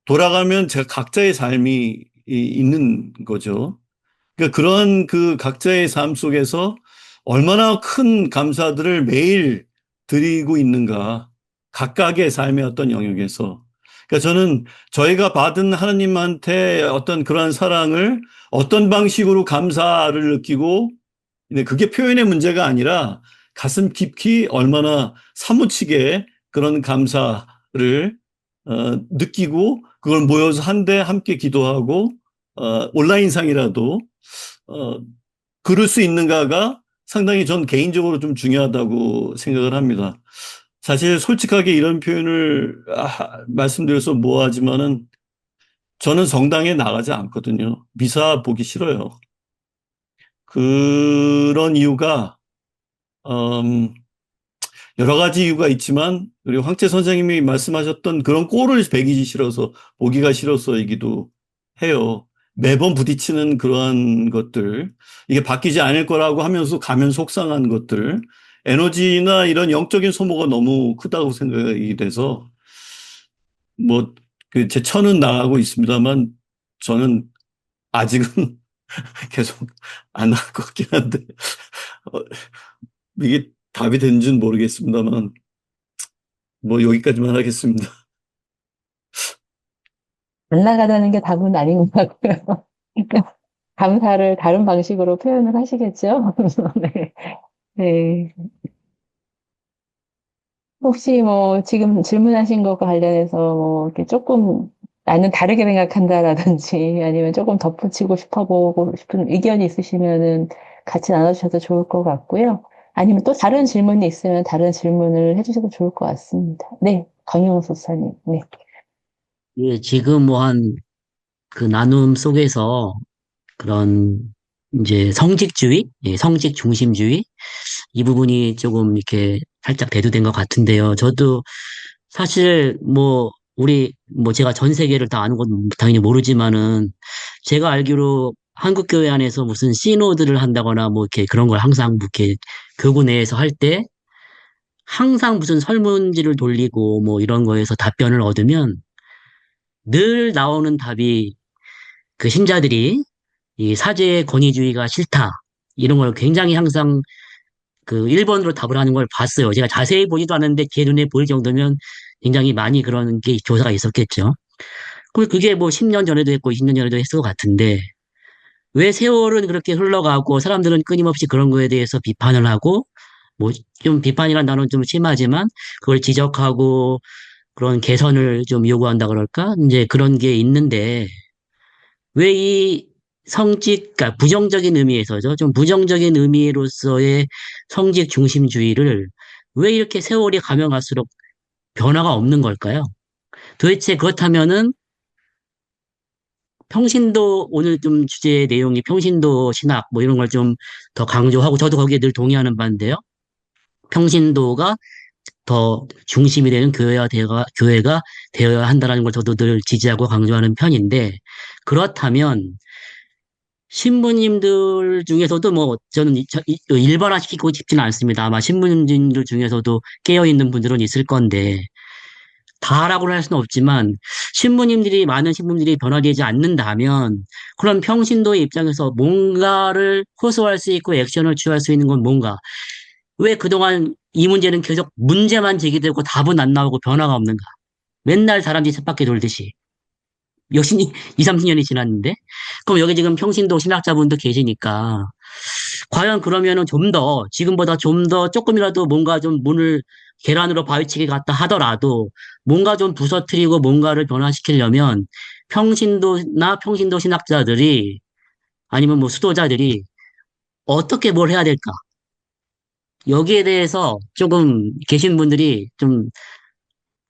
돌아가면 제가 각자의 삶이 있는 거죠. 그러니까 그런 각자의 삶 속에서 얼마나 큰 감사들을 매일 드리고 있는가. 각각의 삶의 어떤 영역에서. 그러니까 저는 저희가 받은 하나님한테 어떤 그러한 사랑을 어떤 방식으로 감사를 느끼고, 근데 그게 표현의 문제가 아니라 가슴 깊이 얼마나 사무치게 그런 감사를 느끼고 그걸 모여서 한데 함께 기도하고 온라인상이라도 그럴 수 있는가가 상당히 전 개인적으로 좀 중요하다고 생각을 합니다. 사실 솔직하게 이런 표현을 말씀드려서 뭐하지만은 저는 성당에 나가지 않거든요. 미사 보기 싫어요. 그런 이유가, 음, 여러 가지 이유가 있지만, 그리고 황채 선생님이 말씀하셨던 그런 꼴을 배기지 싫어서, 보기가 싫어서이기도 해요. 매번 부딪히는 그러한 것들, 이게 바뀌지 않을 거라고 하면서 가면 속상한 것들, 에너지나 이런 영적인 소모가 너무 크다고 생각이 돼서, 뭐, 제 천은 나가고 있습니다만, 저는 아직은 계속 안 할 것 같긴 한데, 어, 이게 답이 되는지는 모르겠습니다만, 뭐, 여기까지만 하겠습니다. 안 나가다는 게 답은 아닌 것 같고요. 감사를 다른 방식으로 표현을 하시겠죠? 네. 네. 혹시 뭐 지금 질문하신 것과 관련해서 뭐 이렇게 조금 나는 다르게 생각한다라든지 아니면 조금 덧붙이고 싶어 보고 싶은 의견이 있으시면은 같이 나눠주셔도 좋을 것 같고요. 아니면 또 다른 질문이 있으면 다른 질문을 해주셔도 좋을 것 같습니다. 네, 강용호 소사님. 네. 예, 지금 뭐 한 그 나눔 속에서 그런 이제 성직주의, 예, 성직 중심주의 이 부분이 조금 이렇게 살짝 대두된 것 같은데요. 저도 사실 뭐 우리 뭐 제가 전 세계를 다 아는 건 당연히 모르지만은 제가 알기로 한국 교회 안에서 무슨 시노드를 한다거나 뭐 이렇게 그런 걸 항상 뭐 이렇게 교구 내에서 할 때 항상 무슨 설문지를 돌리고 뭐 이런 거에서 답변을 얻으면 늘 나오는 답이 그 신자들이 이 사죄의 권위주의가 싫다. 이런 걸 굉장히 항상 그 1번으로 답을 하는 걸 봤어요. 제가 자세히 보지도 않았는데 제 눈에 보일 정도면 굉장히 많이 그런 게 조사가 있었겠죠. 그게 뭐 10년 전에도 했고 20년 전에도 했을 것 같은데 왜 세월은 그렇게 흘러가고 사람들은 끊임없이 그런 거에 대해서 비판을 하고 뭐 좀 비판이라는 단어는 좀 심하지만 그걸 지적하고 그런 개선을 좀 요구한다 그럴까? 이제 그런 게 있는데 왜 이 성직, 그러니까 부정적인 의미에서죠. 좀 부정적인 의미로서의 성직 중심주의를 왜 이렇게 세월이 가면 갈수록 변화가 없는 걸까요? 도대체 그렇다면은 평신도, 오늘 좀 주제 내용이 평신도 신학 뭐 이런 걸 좀 더 강조하고 저도 거기에 늘 동의하는 바인데요. 평신도가 더 중심이 되는 교회가 되어야 한다는 걸 저도 늘 지지하고 강조하는 편인데 그렇다면 신부님들 중에서도 뭐 저는 일반화시키고 싶지는 않습니다. 아마 신부님들 중에서도 깨어있는 분들은 있을 건데 다라고는 할 수는 없지만 많은 신부님들이 변화되지 않는다면 그런 평신도의 입장에서 뭔가를 호소할 수 있고 액션을 취할 수 있는 건 뭔가 왜 그동안 이 문제는 계속 문제만 제기되고 답은 안 나오고 변화가 없는가 맨날 사람들이 쳇바퀴 돌듯이 역시 2, 30년이 지났는데 그럼 여기 지금 평신도 신학자분도 계시니까 과연 그러면은 지금보다 좀 더 조금이라도 뭔가 좀 문을 계란으로 바위치기 같다 하더라도 뭔가 좀 부서뜨리고 뭔가를 변화시키려면 평신도나 평신도 신학자들이 아니면 뭐 수도자들이 어떻게 뭘 해야 될까? 여기에 대해서 조금 계신 분들이 좀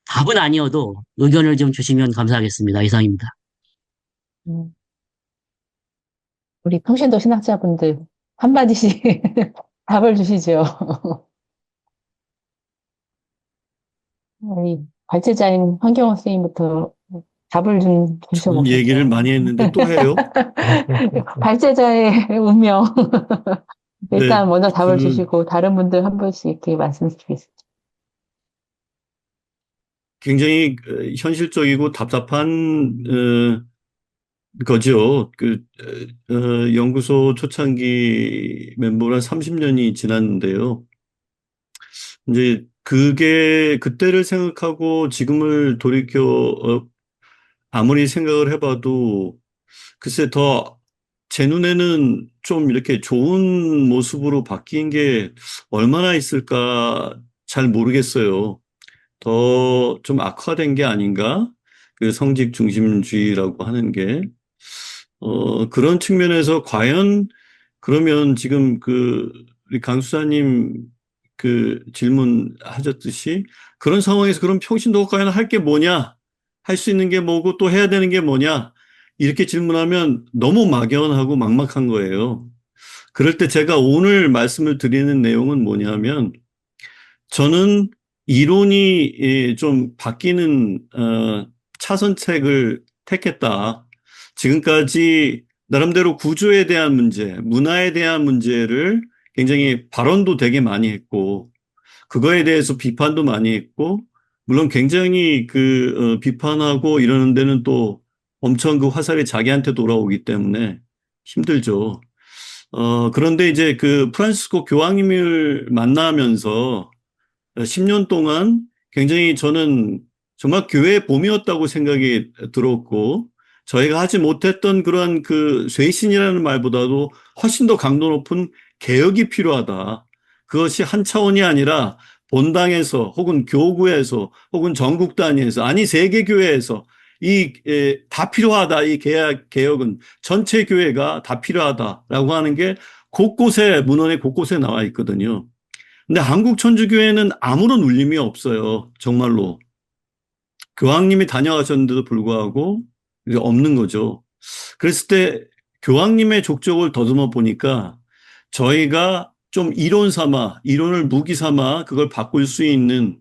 답은 아니어도 의견을 좀 주시면 감사하겠습니다. 이상입니다. 음, 우리 평신도 신학자분들 한마디씩 답을 주시죠. 우리 발제자인 황경호 선생님부터 답을 좀 참 얘기를 주셔보세요. 많이 했는데 또 해요? 발제자의 운명. 네, 일단 먼저 답을 주시고 다른 분들 한 분씩 이렇게 말씀해 주시겠습니다. 굉장히 현실적이고 답답한 거죠. 연구소 초창기 멤버로 한 30년이 지났는데요. 이제 그때를 생각하고 지금을 돌이켜 아무리 생각을 해봐도 글쎄 제 눈에는 좀 이렇게 좋은 모습으로 바뀐 게 얼마나 있을까 잘 모르겠어요. 더 좀 악화된 게 아닌가? 그 성직 중심주의라고 하는 게. 그런 측면에서 과연 그러면 지금 우리 강수사님 질문하셨듯이 그런 상황에서 그럼 평신도가 과연 할 게 뭐냐? 할 수 있는 게 뭐고 또 해야 되는 게 뭐냐? 이렇게 질문하면 너무 막연하고 막막한 거예요. 그럴 때 제가 오늘 말씀을 드리는 내용은 뭐냐면 저는 이론이 좀 바뀌는 차선책을 택했다. 지금까지 나름대로 구조에 대한 문제, 문화에 대한 문제를 굉장히 발언도 되게 많이 했고 그거에 대해서 비판도 많이 했고 물론 굉장히 비판하고 이러는 데는 또 엄청 그 화살이 자기한테 돌아오기 때문에 힘들죠. 그런데 이제 그 프란시스코 교황님을 만나면서 10년 동안 굉장히 저는 정말 교회의 봄이었다고 생각이 들었고, 저희가 하지 못했던 그러한 그 쇄신이라는 말보다도 훨씬 더 강도 높은 개혁이 필요하다. 그것이 한 차원이 아니라 본당에서 혹은 교구에서 혹은 전국 단위에서 아니 세계교회에서 다 필요하다. 이 개혁은 전체 교회가 다 필요하다라고 하는 게 곳곳에 문헌에 곳곳에 나와 있거든요. 근데 한국 천주교회는 아무런 울림이 없어요. 정말로. 교황님이 다녀가셨는데도 불구하고 이게 없는 거죠. 그랬을 때 교황님의 족적을 더듬어 보니까 저희가 좀 이론을 무기 삼아 그걸 바꿀 수 있는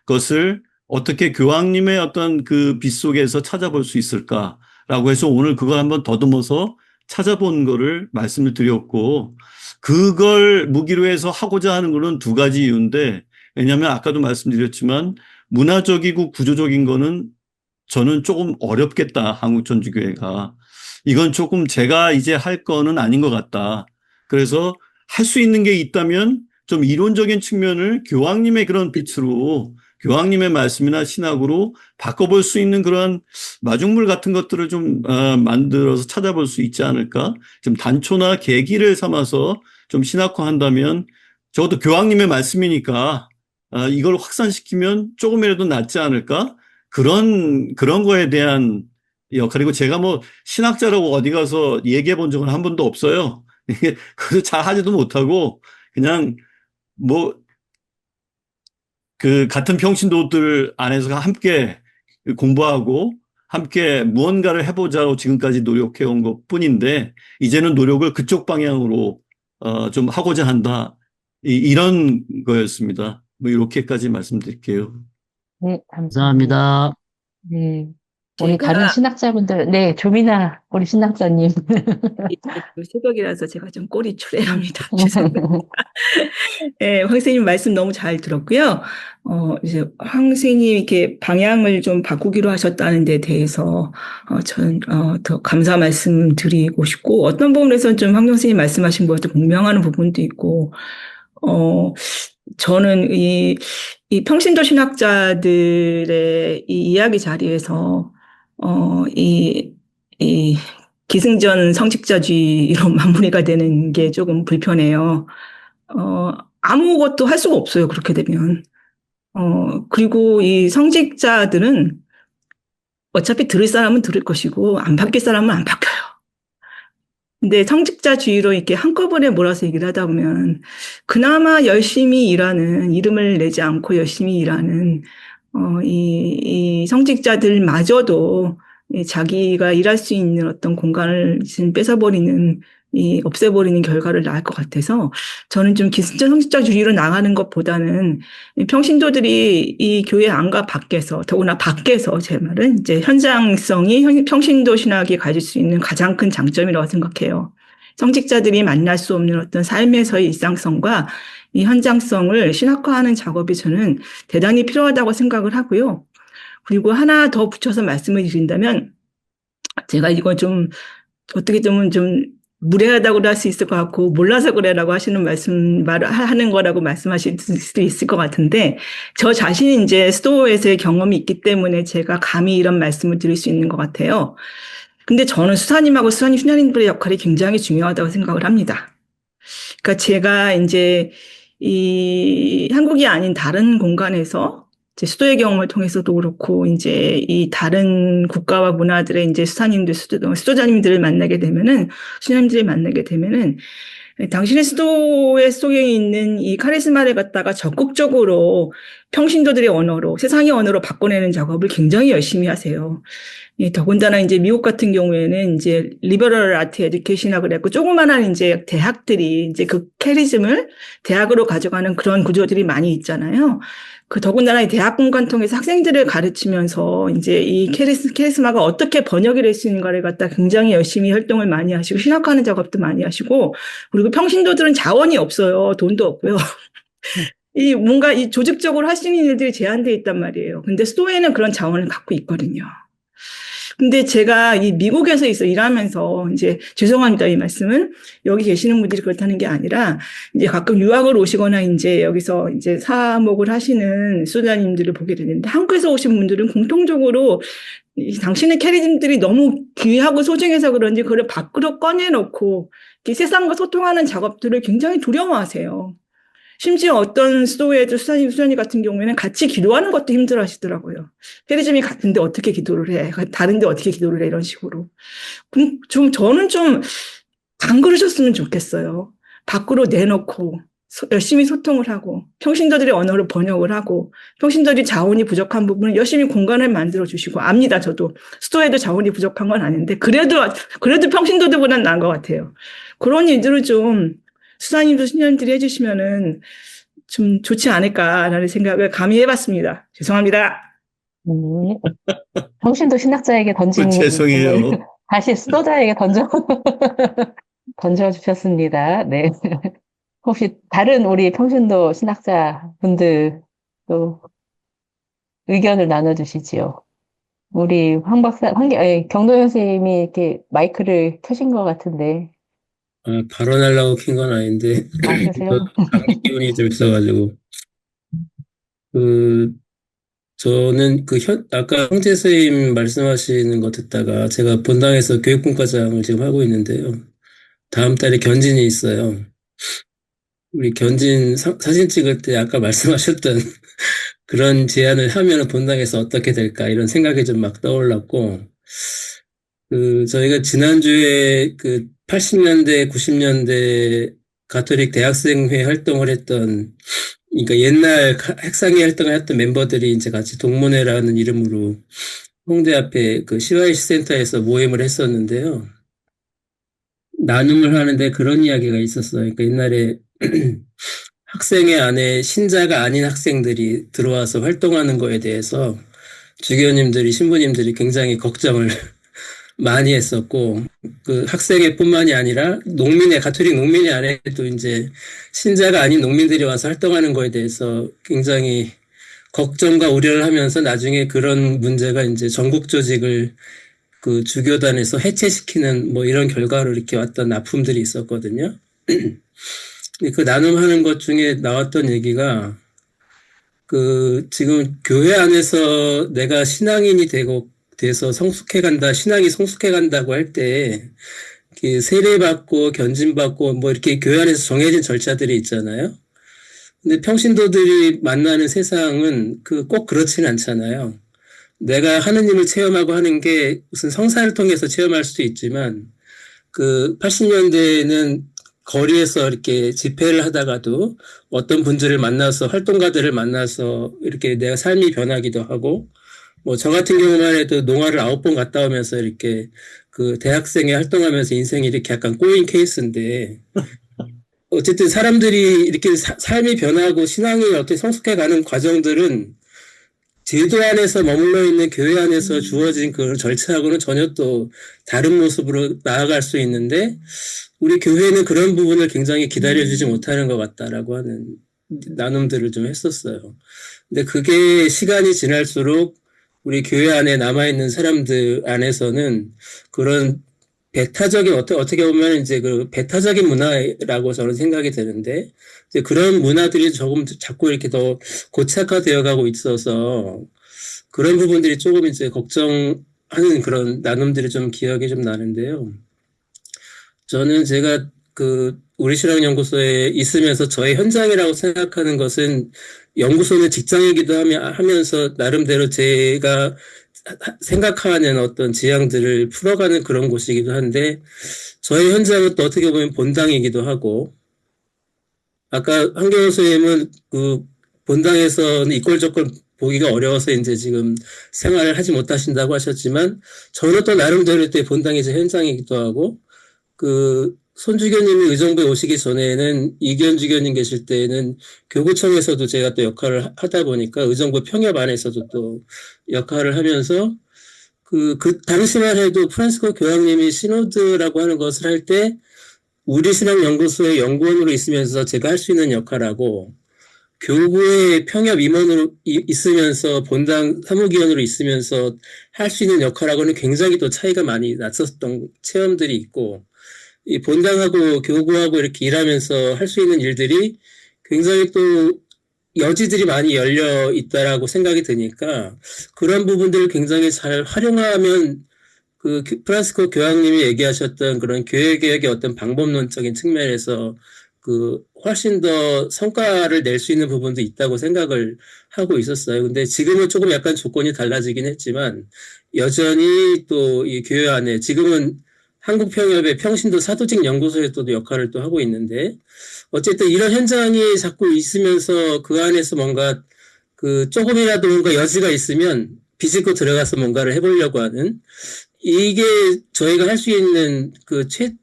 것을 어떻게 교황님의 어떤 그 빛 속에서 찾아볼 수 있을까라고 해서 오늘 그걸 한번 더듬어서 찾아본 거를 말씀을 드렸고, 그걸 무기로 해서 하고자 하는 거는 두 가지 이유인데, 왜냐하면 아까도 말씀드렸지만 문화적이고 구조적인 거는 저는 조금 어렵겠다. 한국 천주교회가 이건 조금 제가 이제 할 거는 아닌 것 같다. 그래서 할 수 있는 게 있다면 좀 이론적인 측면을 교황님의 그런 빛으로, 교황님의 말씀이나 신학으로 바꿔볼 수 있는 그런 마중물 같은 것들을 좀 만들어서 찾아볼 수 있지 않을까? 좀 단초나 계기를 삼아서 좀 신학화한다면 적어도 교황님의 말씀이니까 이걸 확산시키면 조금이라도 낫지 않을까? 그런 거에 대한 역할이고, 제가 뭐 신학자라고 어디 가서 얘기해 본 적은 한 번도 없어요. 그래서 잘 하지도 못하고 그냥 뭐 그 같은 평신도들 안에서 함께 공부하고 함께 무언가를 해보자고 지금까지 노력해 온 것 뿐인데, 이제는 노력을 그쪽 방향으로 좀 하고자 한다. 이런 거였습니다. 뭐 이렇게까지 말씀드릴게요. 네, 감사합니다. 감사합니다. 네. 우리 제가 다른 신학자분들, 네, 조미나, 우리 신학자님. 새벽이라서 제가 좀 꼬리 출애합니다. 죄송합니다. 네, 황 선생님 말씀 너무 잘 들었고요. 이제 황 선생님 이렇게 방향을 좀 바꾸기로 하셨다는 데 대해서 저는 더 감사 말씀 드리고 싶고, 어떤 부분에서는 좀 황 선생님 말씀하신 것도 공명하는 부분도 있고, 저는 이 평신도 신학자들의 이 이야기 자리에서 이 기승전 성직자주의로 마무리가 되는 게 조금 불편해요. 아무것도 할 수가 없어요, 그렇게 되면. 그리고 이 성직자들은 어차피 들을 사람은 들을 것이고, 안 바뀔 사람은 안 바뀌어요. 근데 성직자주의로 이렇게 한꺼번에 몰아서 얘기를 하다 보면, 그나마 열심히 일하는, 이름을 내지 않고 열심히 일하는, 이 성직자들마저도 자기가 일할 수 있는 어떤 공간을 지금 뺏어버리는, 없애버리는 결과를 낳을 것 같아서, 저는 좀 기승전 성직자주의로 나가는 것보다는 평신도들이 이 교회 안과 밖에서, 더구나 밖에서, 제 말은 이제 현장성이 평신도 신학이 가질 수 있는 가장 큰 장점이라고 생각해요. 성직자들이 만날 수 없는 어떤 삶에서의 일상성과 이 현장성을 신학화하는 작업이 저는 대단히 필요하다고 생각을 하고요. 그리고 하나 더 붙여서 말씀을 드린다면, 제가 이거 좀 어떻게 보면 좀 무례하다고 할 수 있을 것 같고, 몰라서 그래라고 하는 거라고 말씀하실 수도 있을 것 같은데, 저 자신이 이제 수도에서의 경험이 있기 때문에 제가 감히 이런 말씀을 드릴 수 있는 것 같아요. 근데 저는 수사님하고 수사님 신앙인들의 역할이 굉장히 중요하다고 생각을 합니다. 그러니까 제가 이제 이 한국이 아닌 다른 공간에서 이제 수도의 경험을 통해서도 그렇고, 이제 이 다른 국가와 문화들의 이제 수도자님들을 만나게 되면은, 수녀님들을 만나게 되면은, 당신의 수도의 속에 있는 이 카리스마를 갖다가 적극적으로 평신도들의 언어로, 세상의 언어로 바꿔내는 작업을 굉장히 열심히 하세요. 예, 더군다나 이제 미국 같은 경우에는 이제 리버럴 아트 에듀케이션이라고 그랬고 조그만한 이제 대학들이 이제 그 캐리즘을 대학으로 가져가는 그런 구조들이 많이 있잖아요. 그 더군다나 이 대학 공간 통해서 학생들을 가르치면서 이제 이 캐리스마가 어떻게 번역이 될 수 있는가를 갖다 굉장히 열심히 활동을 많이 하시고 신학하는 작업도 많이 하시고 그리고 평신도들은 자원이 없어요. 돈도 없고요. 이 뭔가 이 조직적으로 할 수 있는 일들이 제한되어 있단 말이에요. 근데 스토에는 그런 자원을 갖고 있거든요. 근데 제가 이 미국에서 일하면서 이제 죄송합니다. 이 말씀은 여기 계시는 분들이 그렇다는 게 아니라 이제 가끔 유학을 오시거나 이제 여기서 이제 사목을 하시는 수자님들을 보게 되는데 한국에서 오신 분들은 공통적으로 이 당신의 캐리즘들이 너무 귀하고 소중해서 그런지 그걸 밖으로 꺼내놓고 세상과 소통하는 작업들을 굉장히 두려워하세요. 심지어 어떤 수도회들 수사님 같은 경우에는 같이 기도하는 것도 힘들어 하시더라고요. 페리즘이 같은데 어떻게 기도를 해? 다른데 어떻게 기도를 해? 이런 식으로. 그럼 저는 좀 안 그러셨으면 좋겠어요. 밖으로 내놓고 열심히 소통을 하고 평신도들의 언어로 번역을 하고 평신도들이 자원이 부족한 부분을 열심히 공간을 만들어 주시고 압니다. 저도 수도에도 자원이 부족한 건 아닌데 그래도 평신도들보다는 나은 것 같아요. 그런 일들을 좀 수사님도 신년들이 해주시면은 좀 좋지 않을까라는 생각을 감히 해봤습니다. 죄송합니다. 평신도 신학자에게 던진 죄송해요. 다시 수도자에게 던져주셨습니다. 네. 혹시 다른 우리 평신도 신학자 분들 또 의견을 나눠주시지요. 우리 경도연 선생님이 이렇게 마이크를 켜신 것 같은데. 발언하려고 킨 건 아닌데, 그러세요? 감기 기운이 좀 있어가지고. 저는 아까 형제 선생님 말씀하시는 거 듣다가 제가 본당에서 교육분과장을 지금 하고 있는데요. 다음 달에 견진이 있어요. 우리 견진 사진 찍을 때 아까 말씀하셨던 그런 제안을 하면 본당에서 어떻게 될까 이런 생각이 좀 막 떠올랐고, 저희가 지난주에 80년대, 90년대 가톨릭 대학생회 활동을 했던, 그러니까 옛날 학상회 활동을 했던 멤버들이 이제 같이 동문회라는 이름으로 홍대 앞에 CYC 센터에서 모임을 했었는데요. 나눔을 하는데 그런 이야기가 있었어요. 그러니까 옛날에 학생회 안에 신자가 아닌 학생들이 들어와서 활동하는 거에 대해서 주교님들이, 신부님들이 굉장히 걱정을 많이 했었고, 학생회뿐만이 아니라 가톨릭 농민회 안에도 이제 신자가 아닌 농민들이 와서 활동하는 거에 대해서 굉장히 걱정과 우려를 하면서 나중에 그런 문제가 이제 전국 조직을 주교단에서 해체시키는 뭐 이런 결과로 이렇게 왔던 아픔들이 있었거든요. 그 나눔하는 것 중에 나왔던 얘기가 지금 교회 안에서 내가 신앙인이 돼서 성숙해간다, 신앙이 성숙해간다고 할 때, 세례받고, 견진받고, 뭐 이렇게 교회 안에서 정해진 절차들이 있잖아요. 근데 평신도들이 만나는 세상은 꼭 그렇지는 않잖아요. 내가 하느님을 체험하고 하는 게 무슨 성사를 통해서 체험할 수도 있지만, 80년대에는 거리에서 이렇게 집회를 하다가도 어떤 분들을 만나서, 활동가들을 만나서 이렇게 내가 삶이 변하기도 하고, 뭐, 저 같은 경우만 해도 농화를 9번 갔다 오면서 이렇게 대학생에 활동하면서 인생이 이렇게 약간 꼬인 케이스인데, 어쨌든 사람들이 이렇게 삶이 변하고 신앙이 어떻게 성숙해가는 과정들은 제도 안에서 머물러 있는 교회 안에서 주어진 그 절차하고는 전혀 또 다른 모습으로 나아갈 수 있는데, 우리 교회는 그런 부분을 굉장히 기다려주지 못하는 것 같다라고 하는 나눔들을 좀 했었어요. 근데 그게 시간이 지날수록 우리 교회 안에 남아있는 사람들 안에서는 그런 배타적인, 어떻게 보면 이제 배타적인 문화라고 저는 생각이 되는데, 이제 그런 문화들이 자꾸 이렇게 더 고착화되어 가고 있어서 그런 부분들이 조금 이제 걱정하는 그런 나눔들이 좀 기억이 좀 나는데요. 저는 제가 우리 신앙연구소에 있으면서 저의 현장이라고 생각하는 것은 연구소는 직장이기도 하면서 나름대로 제가 생각하는 어떤 지향들을 풀어가는 그런 곳이기도 한데, 저의 현장은 또 어떻게 보면 본당이기도 하고, 아까 한경호 선생님은 본당에서는 이꼴저꼴 보기가 어려워서 이제 지금 생활을 하지 못하신다고 하셨지만, 저는 또 나름대로 때 본당이 제 현장이기도 하고, 손주교님이 의정부에 오시기 전에는 이견 주교님 계실 때에는 교구청에서도 제가 또 역할을 하다 보니까 의정부 평협 안에서도 또 역할을 하면서 그 당시만 해도 프란시스코 교황님이 시노드라고 하는 것을 할 때 우리 신학연구소의 연구원으로 있으면서 제가 할 수 있는 역할하고 교구의 평협 임원으로 있으면서 본당 사무위원으로 있으면서 할 수 있는 역할하고는 굉장히 또 차이가 많이 났었던 체험들이 있고, 이 본당하고 교구하고 이렇게 일하면서 할 수 있는 일들이 굉장히 또 여지들이 많이 열려 있다라고 생각이 드니까 그런 부분들을 굉장히 잘 활용하면 프란시스코 교황님이 얘기하셨던 그런 교회 개혁의 어떤 방법론적인 측면에서 훨씬 더 성과를 낼 수 있는 부분도 있다고 생각을 하고 있었어요. 근데 지금은 조금 약간 조건이 달라지긴 했지만 여전히 또 이 교회 안에 지금은 한국평협의 평신도 사도직 연구소에서도 역할을 또 하고 있는데, 어쨌든 이런 현장이 자꾸 있으면서 그 안에서 뭔가 조금이라도 뭔가 여지가 있으면 비집고 들어가서 뭔가를 해보려고 하는, 이게 저희가 할 수 있는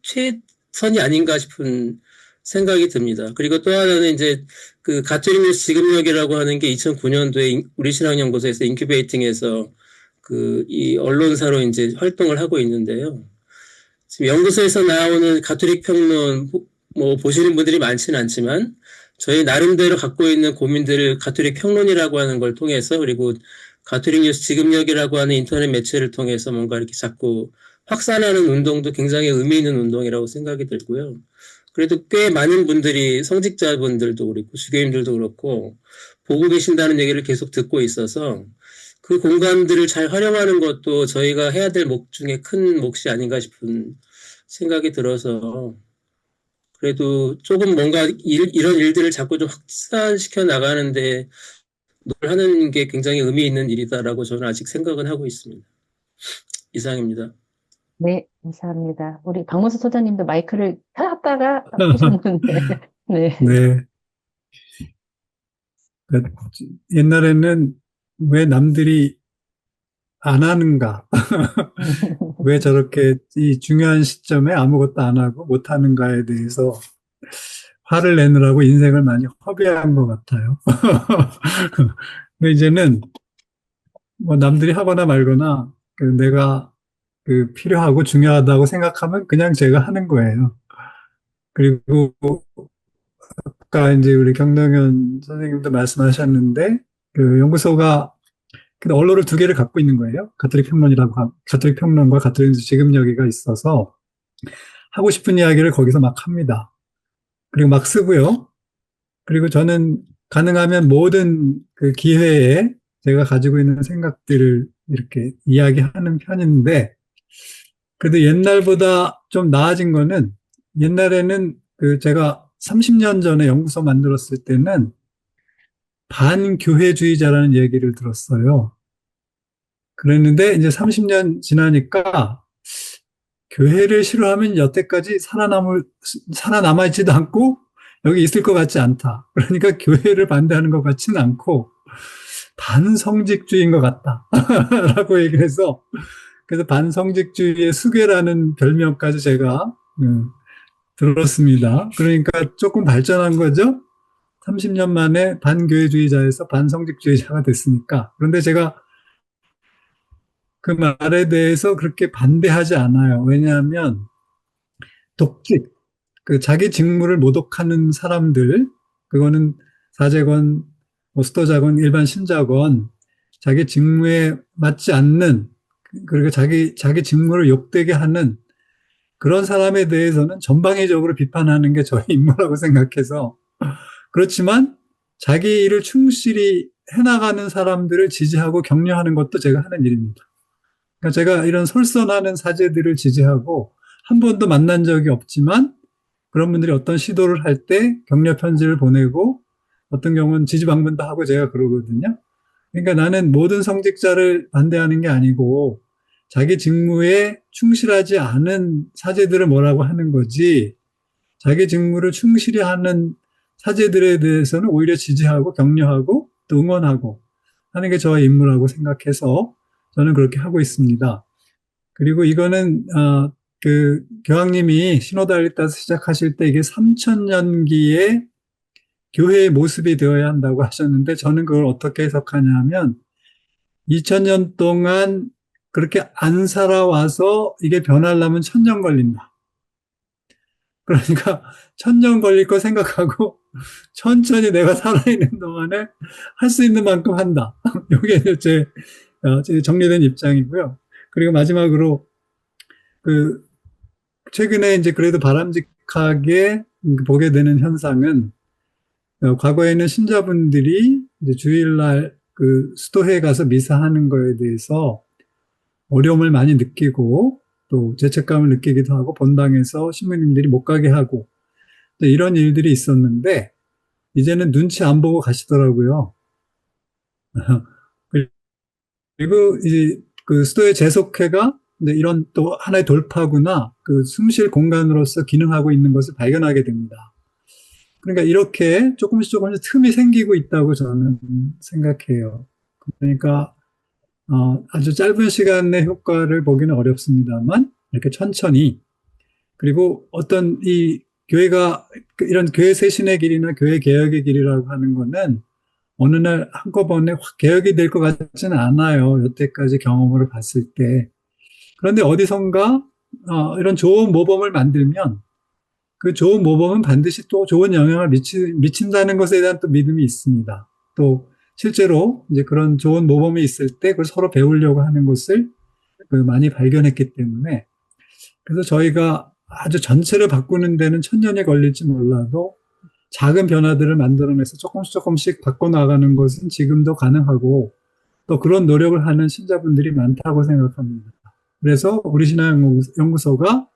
최선이 아닌가 싶은 생각이 듭니다. 그리고 또 하나는 이제 가톨릭 뉴스 지금역이라고 하는 게 2009년도에 우리 신학연구소에서 인큐베이팅해서 이 언론사로 이제 활동을 하고 있는데요. 지금 연구소에서 나오는 가톨릭 평론 뭐 보시는 분들이 많지는 않지만 저희 나름대로 갖고 있는 고민들을 가톨릭 평론이라고 하는 걸 통해서, 그리고 가톨릭 뉴스 지금역이라고 하는 인터넷 매체를 통해서 뭔가 이렇게 자꾸 확산하는 운동도 굉장히 의미 있는 운동이라고 생각이 들고요. 그래도 꽤 많은 분들이, 성직자분들도 그렇고 주교님들도 그렇고 보고 계신다는 얘기를 계속 듣고 있어서 그 공간들을 잘 활용하는 것도 저희가 해야 될 몫 중에 큰 몫이 아닌가 싶은 생각이 들어서, 그래도 조금 뭔가 이런 일들을 자꾸 좀 확산시켜 나가는데 하는 게 굉장히 의미 있는 일이다라고 저는 아직 생각은 하고 있습니다. 이상입니다. 네, 감사합니다. 우리 박문수 소장님도 마이크를 켰다가 끄셨는데, 네. 네. 옛날에는 왜 남들이 안 하는가? 왜 저렇게 이 중요한 시점에 아무것도 안 하고 못 하는가에 대해서 화를 내느라고 인생을 많이 허비한 것 같아요. 근데 이제는 뭐 남들이 하거나 말거나 내가 필요하고 중요하다고 생각하면 그냥 제가 하는 거예요. 그리고 아까 이제 우리 경동현 선생님도 말씀하셨는데 연구소가 언론을 두 개를 갖고 있는 거예요. 가톨릭 평론과 가톨릭 지금 여기가 있어서 하고 싶은 이야기를 거기서 막 합니다. 그리고 막 쓰고요. 그리고 저는 가능하면 모든 기회에 제가 가지고 있는 생각들을 이렇게 이야기하는 편인데, 그래도 옛날보다 좀 나아진 거는, 옛날에는 제가 30년 전에 연구소 만들었을 때는 반교회주의자라는 얘기를 들었어요. 그랬는데 이제 30년 지나니까 교회를 싫어하면 여태까지 살아남아있지도 않고 여기 있을 것 같지 않다. 그러니까 교회를 반대하는 것 같지는 않고 반성직주의인 것 같다. 라고 얘기를 해서, 그래서 반성직주의의 수괴라는 별명까지 제가 들었습니다. 그러니까 조금 발전한 거죠. 30년 만에 반교회주의자에서 반성직주의자가 됐으니까. 그런데 제가 그 말에 대해서 그렇게 반대하지 않아요. 왜냐하면 독직, 자기 직무를 모독하는 사람들, 그거는 사제건, 수도자건, 일반 신자건, 자기 직무에 맞지 않는, 그리고 자기 직무를 욕되게 하는 그런 사람에 대해서는 전방위적으로 비판하는 게 저의 임무라고 생각해서, 그렇지만 자기 일을 충실히 해나가는 사람들을 지지하고 격려하는 것도 제가 하는 일입니다. 그러니까 제가 이런 솔선하는 사제들을 지지하고 한 번도 만난 적이 없지만 그런 분들이 어떤 시도를 할 때 격려 편지를 보내고 어떤 경우는 지지 방문도 하고 제가 그러거든요. 그러니까 나는 모든 성직자를 반대하는 게 아니고 자기 직무에 충실하지 않은 사제들을 뭐라고 하는 거지, 자기 직무를 충실히 하는 사제들에 대해서는 오히려 지지하고 격려하고 또 응원하고 하는 게 저의 임무라고 생각해서 저는 그렇게 하고 있습니다. 그리고 이거는 그 교황님이 시노다리타스 시작하실 때 이게 3000년기의 교회의 모습이 되어야 한다고 하셨는데 저는 그걸 어떻게 해석하냐면 2000년 동안 그렇게 안 살아와서 이게 변하려면 1000년 걸린다. 그러니까 1000년 걸릴 거 생각하고 천천히 내가 살아있는 동안에 할 수 있는 만큼 한다. 이게 제 정리된 입장이고요. 그리고 마지막으로 그 최근에 이제 그래도 바람직하게 보게 되는 현상은 과거에는 신자분들이 이제 주일날 그 수도회에 가서 미사하는 거에 대해서 어려움을 많이 느끼고 또 죄책감을 느끼기도 하고 본당에서 신부님들이 못 가게 하고 또 이런 일들이 있었는데 이제는 눈치 안 보고 가시더라고요. 그리고 이제 그 수도회 재속회가 이런 또 하나의 돌파구나 그 숨쉴 공간으로서 기능하고 있는 것을 발견하게 됩니다. 그러니까 이렇게 조금씩 틈이 생기고 있다고 저는 생각해요. 그러니까 아주 짧은 시간의 효과를 보기는 어렵습니다만 이렇게 천천히 그리고 어떤 이 교회가 이런 교회 쇄신의 길이나 교회 개혁의 길이라고 하는 거는 어느 날 한꺼번에 확 개혁이 될 것 같지는 않아요. 여태까지 경험으로 봤을 때. 그런데 어디선가 이런 좋은 모범을 만들면 그 좋은 모범은 반드시 또 좋은 영향을 미친다는 것에 대한 또 믿음이 있습니다. 또 실제로 이제 그런 좋은 모범이 있을 때 그걸 서로 배우려고 하는 것을 많이 발견했기 때문에 그래서 저희가 아주 전체를 바꾸는 데는 1000년이 걸릴지 몰라도 작은 변화들을 만들어내서 조금씩 바꿔나가는 것은 지금도 가능하고 또 그런 노력을 하는 신자분들이 많다고 생각합니다. 그래서 우리 신앙연구소가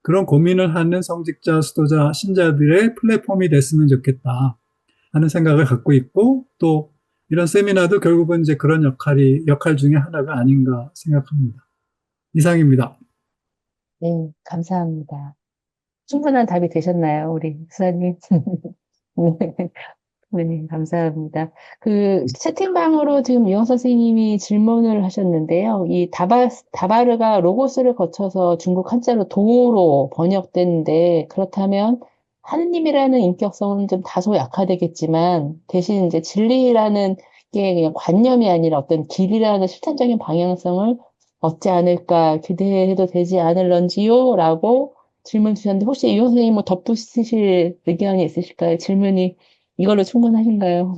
그런 고민을 하는 성직자, 수도자, 신자들의 플랫폼이 됐으면 좋겠다 하는 생각을 갖고 있고 또 이런 세미나도 결국은 이제 그런 역할 중에 하나가 아닌가 생각합니다. 이상입니다. 네, 감사합니다. 충분한 답이 되셨나요, 우리 수사님? 네, 감사합니다. 그 채팅방으로 지금 유영 선생님이 질문을 하셨는데요. 이 다바르가 로고스를 거쳐서 중국 한자로 도로 번역됐는데 그렇다면 하느님이라는 인격성은 좀 다소 약화되겠지만 대신 이제 진리라는 게 그냥 관념이 아니라 어떤 길이라는 실천적인 방향성을 얻지 않을까 기대해도 되지 않을런지요? 라고 질문 주셨는데 혹시 유영 선생님 뭐 덧붙이실 의견이 있으실까요? 질문이 이걸로 충분하신가요?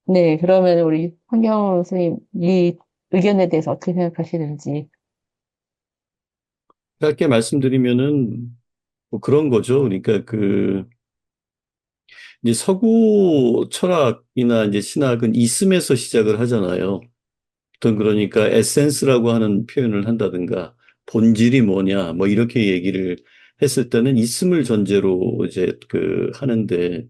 네, 그러면 우리 황경 선생님, 이 의견에 대해서 어떻게 생각하시는지. 짧게 말씀드리면은 뭐 그런 거죠. 그러니까 이제 서구 철학이나 이제 신학은 있음에서 시작을 하잖아요. 어떤 그러니까 에센스라고 하는 표현을 한다든가 본질이 뭐냐 뭐 이렇게 얘기를 했을 때는 있음을 전제로 이제 하는데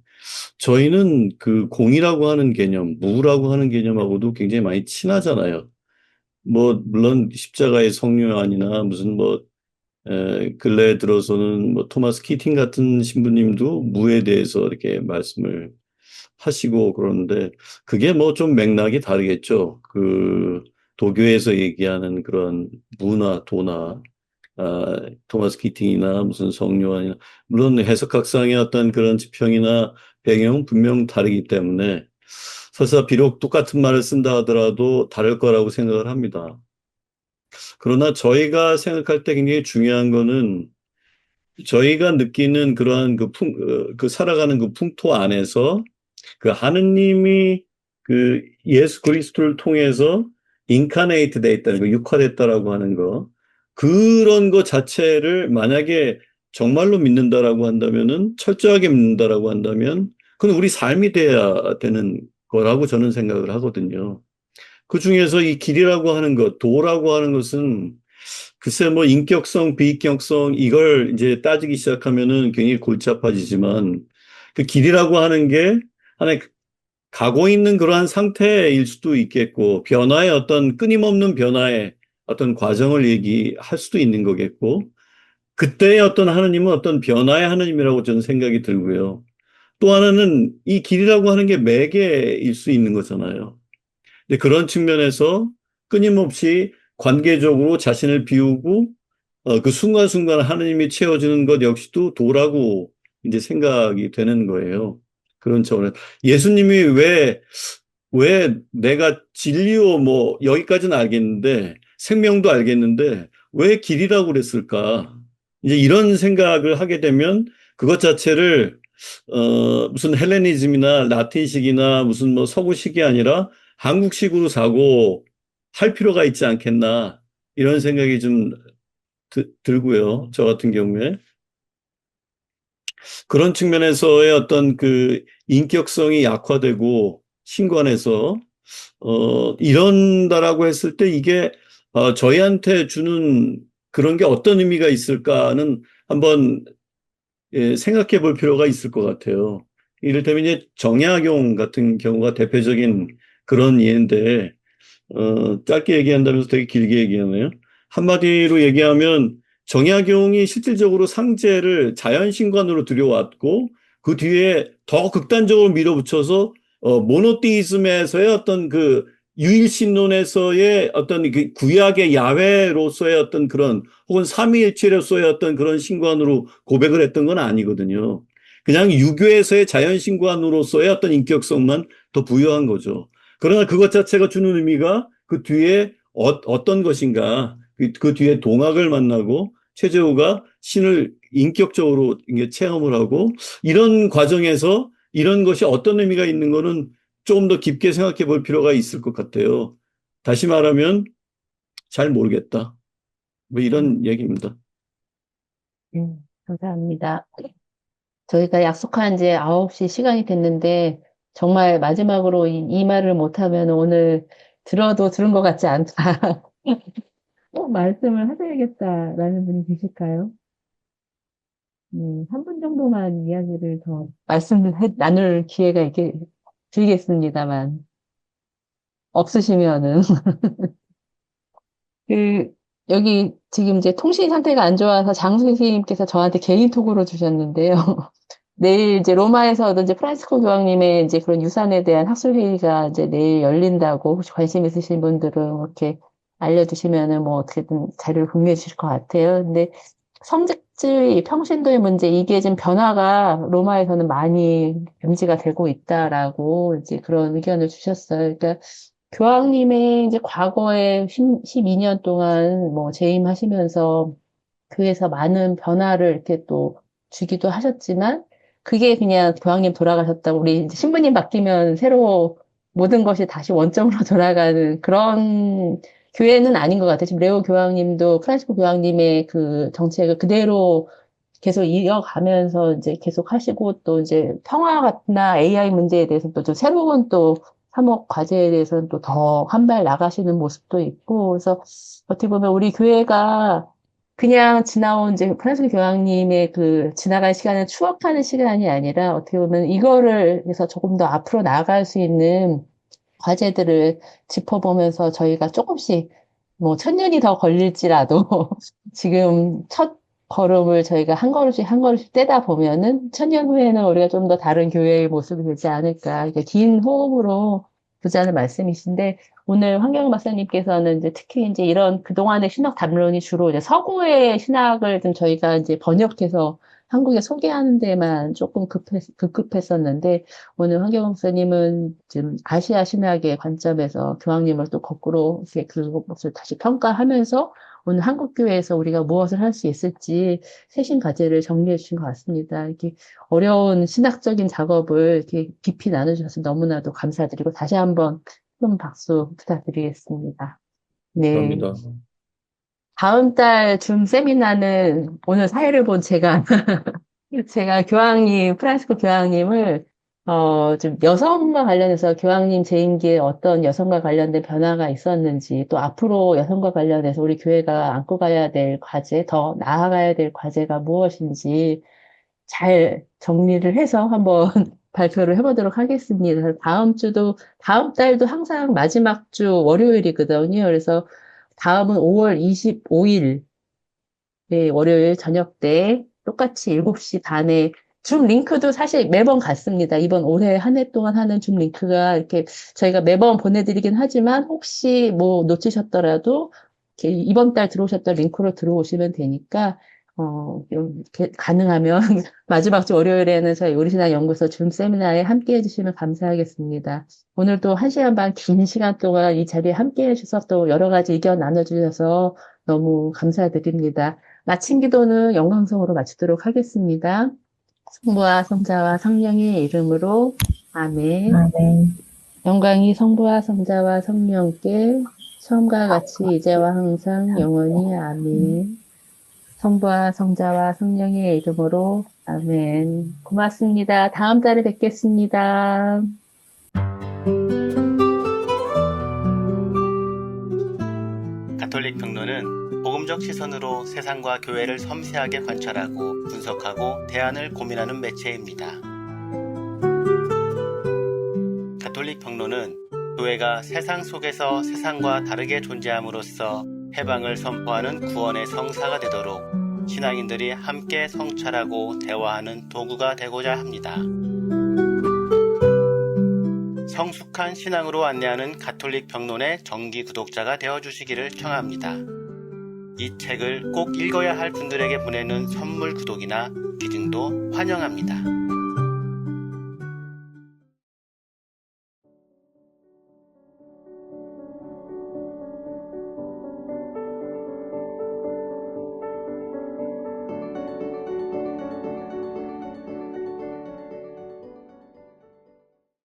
저희는 그 공이라고 하는 개념, 무라고 하는 개념하고도 굉장히 많이 친하잖아요. 뭐 물론 십자가의 성묘안이나 무슨 근래에 들어서는 뭐 토마스 키팅 같은 신부님도 무에 대해서 이렇게 말씀을 하시고 그러는데 그게 뭐 좀 맥락이 다르겠죠. 도교에서 얘기하는 그런 무나 도나 토마스 키팅이나 무슨 성요한이나 물론 해석학상의 어떤 그런 지평이나 배경은 분명 다르기 때문에 설사 비록 똑같은 말을 쓴다 하더라도 다를 거라고 생각을 합니다. 그러나 저희가 생각할 때 굉장히 중요한 거는 저희가 느끼는 그러한 살아가는 그 풍토 안에서 하느님이 예수 그리스도를 통해서 인카네이트 돼 있다는 거, 육화됐다라고 하는 거, 그런 거 자체를 만약에 정말로 믿는다라고 한다면은, 철저하게 믿는다라고 한다면, 그건 우리 삶이 돼야 되는 거라고 저는 생각을 하거든요. 그 중에서 이 길이라고 하는 것, 도라고 하는 것은 글쎄 뭐 인격성, 비인격성 이걸 이제 따지기 시작하면은 굉장히 골치 아파지지만 그 길이라고 하는 게 하나의 가고 있는 그러한 상태일 수도 있겠고 변화의 어떤 끊임없는 변화의 어떤 과정을 얘기할 수도 있는 거겠고 그때의 어떤 하느님은 어떤 변화의 하느님이라고 저는 생각이 들고요. 또 하나는 이 길이라고 하는 게 매개일 수 있는 거잖아요. 근데 그런 측면에서 끊임없이 관계적으로 자신을 비우고 그 순간순간 하느님이 채워주는 것 역시도 도라고 이제 생각이 되는 거예요. 그런 차원에서 예수님이 왜 내가 진리요 뭐 여기까지는 알겠는데 생명도 알겠는데 왜 길이라고 그랬을까? 이제 이런 생각을 하게 되면 그것 자체를 무슨 헬레니즘이나 라틴식이나 무슨 뭐 서구식이 아니라 한국식으로 사고 할 필요가 있지 않겠나 이런 생각이 좀 들고요. 저 같은 경우에 그런 측면에서의 어떤 그 인격성이 약화되고 신관에서 이런다라고 했을 때 이게 저희한테 주는 그런 게 어떤 의미가 있을까는 한번 생각해 볼 필요가 있을 것 같아요. 이를테면 이제 정약용 같은 경우가 대표적인 그런 예인데 짧게 얘기한다면서 되게 길게 얘기하네요. 한마디로 얘기하면 정약용이 실질적으로 상제를 자연신관으로 들여왔고 그 뒤에 더 극단적으로 밀어붙여서 모노테이즘에서의 어떤 그 유일신론에서의 어떤 그 구약의 야훼로서의 어떤 그런 혹은 삼위일체로서의 어떤 그런 신관으로 고백을 했던 건 아니거든요. 그냥 유교에서의 자연신관으로서의 어떤 인격성만 더 부여한 거죠. 그러나 그것 자체가 주는 의미가 그 뒤에 어떤 것인가, 그 뒤에 동학을 만나고 최재호가 신을 인격적으로 이게 체험을 하고 이런 과정에서 이런 것이 어떤 의미가 있는 거는 조금 더 깊게 생각해 볼 필요가 있을 것 같아요. 다시 말하면 잘 모르겠다. 뭐 이런 얘기입니다. 감사합니다. 저희가 약속한 지 9시 시간이 됐는데, 정말 마지막으로 이 말을 못하면 오늘 들어도 들은 것 같지 않다. 꼭 말씀을 하셔야겠다라는 분이 계실까요? 한 분 정도만 이야기를 더 말씀을 나눌 기회가 있게 드리겠습니다만, 없으시면은. 그, 여기 지금 이제 통신 상태가 안 좋아서 장수 선생님께서 저한테 개인톡으로 주셨는데요. 내일 이제 로마에서도 이제 프란치스코 교황님의 이제 그런 유산에 대한 학술회의가 이제 내일 열린다고 혹시 관심 있으신 분들은 이렇게 알려주시면은 뭐 어떻게든 자료를 공유해 주실 것 같아요. 근데 성직주의, 평신도의 문제, 이게 지금 변화가 로마에서는 많이 금지가 되고 있다라고 이제 그런 의견을 주셨어요. 그러니까 교황님의 이제 과거에 12년 동안 뭐 재임하시면서 교회에서 많은 변화를 이렇게 또 주기도 하셨지만 그게 그냥 교황님 돌아가셨다고 우리 이제 신부님 바뀌면 새로 모든 것이 다시 원점으로 돌아가는 그런 교회는 아닌 것 같아요. 지금 레오 교황님도 프란시스코 교황님의 그 정책을 그대로 계속 이어가면서 이제 계속 하시고 또 이제 평화나 AI 문제에 대해서 또 좀 새로운 또 사목 과제에 대해서는 또 더 한 발 나가시는 모습도 있고 그래서 어떻게 보면 우리 교회가 그냥 지나온 이제 프란시스 교황님의 그 지나간 시간을 추억하는 시간이 아니라 어떻게 보면 이거를 해서 조금 더 앞으로 나아갈 수 있는 과제들을 짚어보면서 저희가 조금씩 뭐 1000년이 더 걸릴지라도 지금 첫 걸음을 저희가 한 걸음씩 한 걸음씩 떼다 보면은 1000년 후에는 우리가 좀 더 다른 교회의 모습이 되지 않을까. 이렇게 긴 호흡으로 보자는 말씀이신데 오늘 황경영 박사님께서는 이제 특히 이제 이런 그동안의 신학 담론이 주로 이제 서구의 신학을 좀 저희가 이제 번역해서 한국에 소개하는 데만 조금 급급했었는데 오늘 황경영 박사님은 지금 아시아 신학의 관점에서 교황님을 또 거꾸로 이렇게 그것을 다시 평가하면서 오늘 한국교회에서 우리가 무엇을 할 수 있을지 세신 과제를 정리해 주신 것 같습니다. 이렇게 어려운 신학적인 작업을 이렇게 깊이 나눠주셔서 너무나도 감사드리고 다시 한번 큰 박수 부탁드리겠습니다. 네. 감사합니다. 다음 달 줌 세미나는 오늘 사회를 본 제가 프란시스코 교황님을, 좀 여성과 관련해서 교황님 재임기에 어떤 여성과 관련된 변화가 있었는지, 또 앞으로 여성과 관련해서 우리 교회가 안고 가야 될 과제, 더 나아가야 될 과제가 무엇인지 잘 정리를 해서 한번 발표를 해보도록 하겠습니다. 다음 달도 항상 마지막 주 월요일이거든요. 그래서 다음은 5월 25일, 네, 월요일 저녁 때 똑같이 7시 반에 줌 링크도 사실 매번 같습니다. 이번 올해 한 해 동안 하는 줌 링크가 이렇게 저희가 매번 보내드리긴 하지만 혹시 뭐 놓치셨더라도 이렇게 이번 달 들어오셨던 링크로 들어오시면 되니까 좀 이렇게 가능하면 마지막 주 월요일에는 저희 우리신학 연구소 줌 세미나에 함께 해주시면 감사하겠습니다. 오늘도 1시간 반 긴 시간 동안 이 자리에 함께 해주셔서 또 여러 가지 의견 나눠주셔서 너무 감사드립니다. 마친 기도는 영광성으로 마치도록 하겠습니다. 성부와 성자와 성령의 이름으로 아멘. 아멘. 영광이 성부와 성자와 성령께 처음과 같이 이제와 항상 영원히 아멘. 성부와 성자와 성령의 이름으로 아멘. 고맙습니다. 다음 달에 뵙겠습니다. 가톨릭 평론은 복음적 시선으로 세상과 교회를 섬세하게 관찰하고 분석하고 대안을 고민하는 매체입니다. 가톨릭 평론은 교회가 세상 속에서 세상과 다르게 존재함으로써 해방을 선포하는 구원의 성사가 되도록 신앙인들이 함께 성찰하고 대화하는 도구가 되고자 합니다. 성숙한 신앙으로 안내하는 가톨릭 평론의 정기 구독자가 되어주시기를 청합니다. 이 책을 꼭 읽어야 할 분들에게 보내는 선물 구독이나 기증도 환영합니다.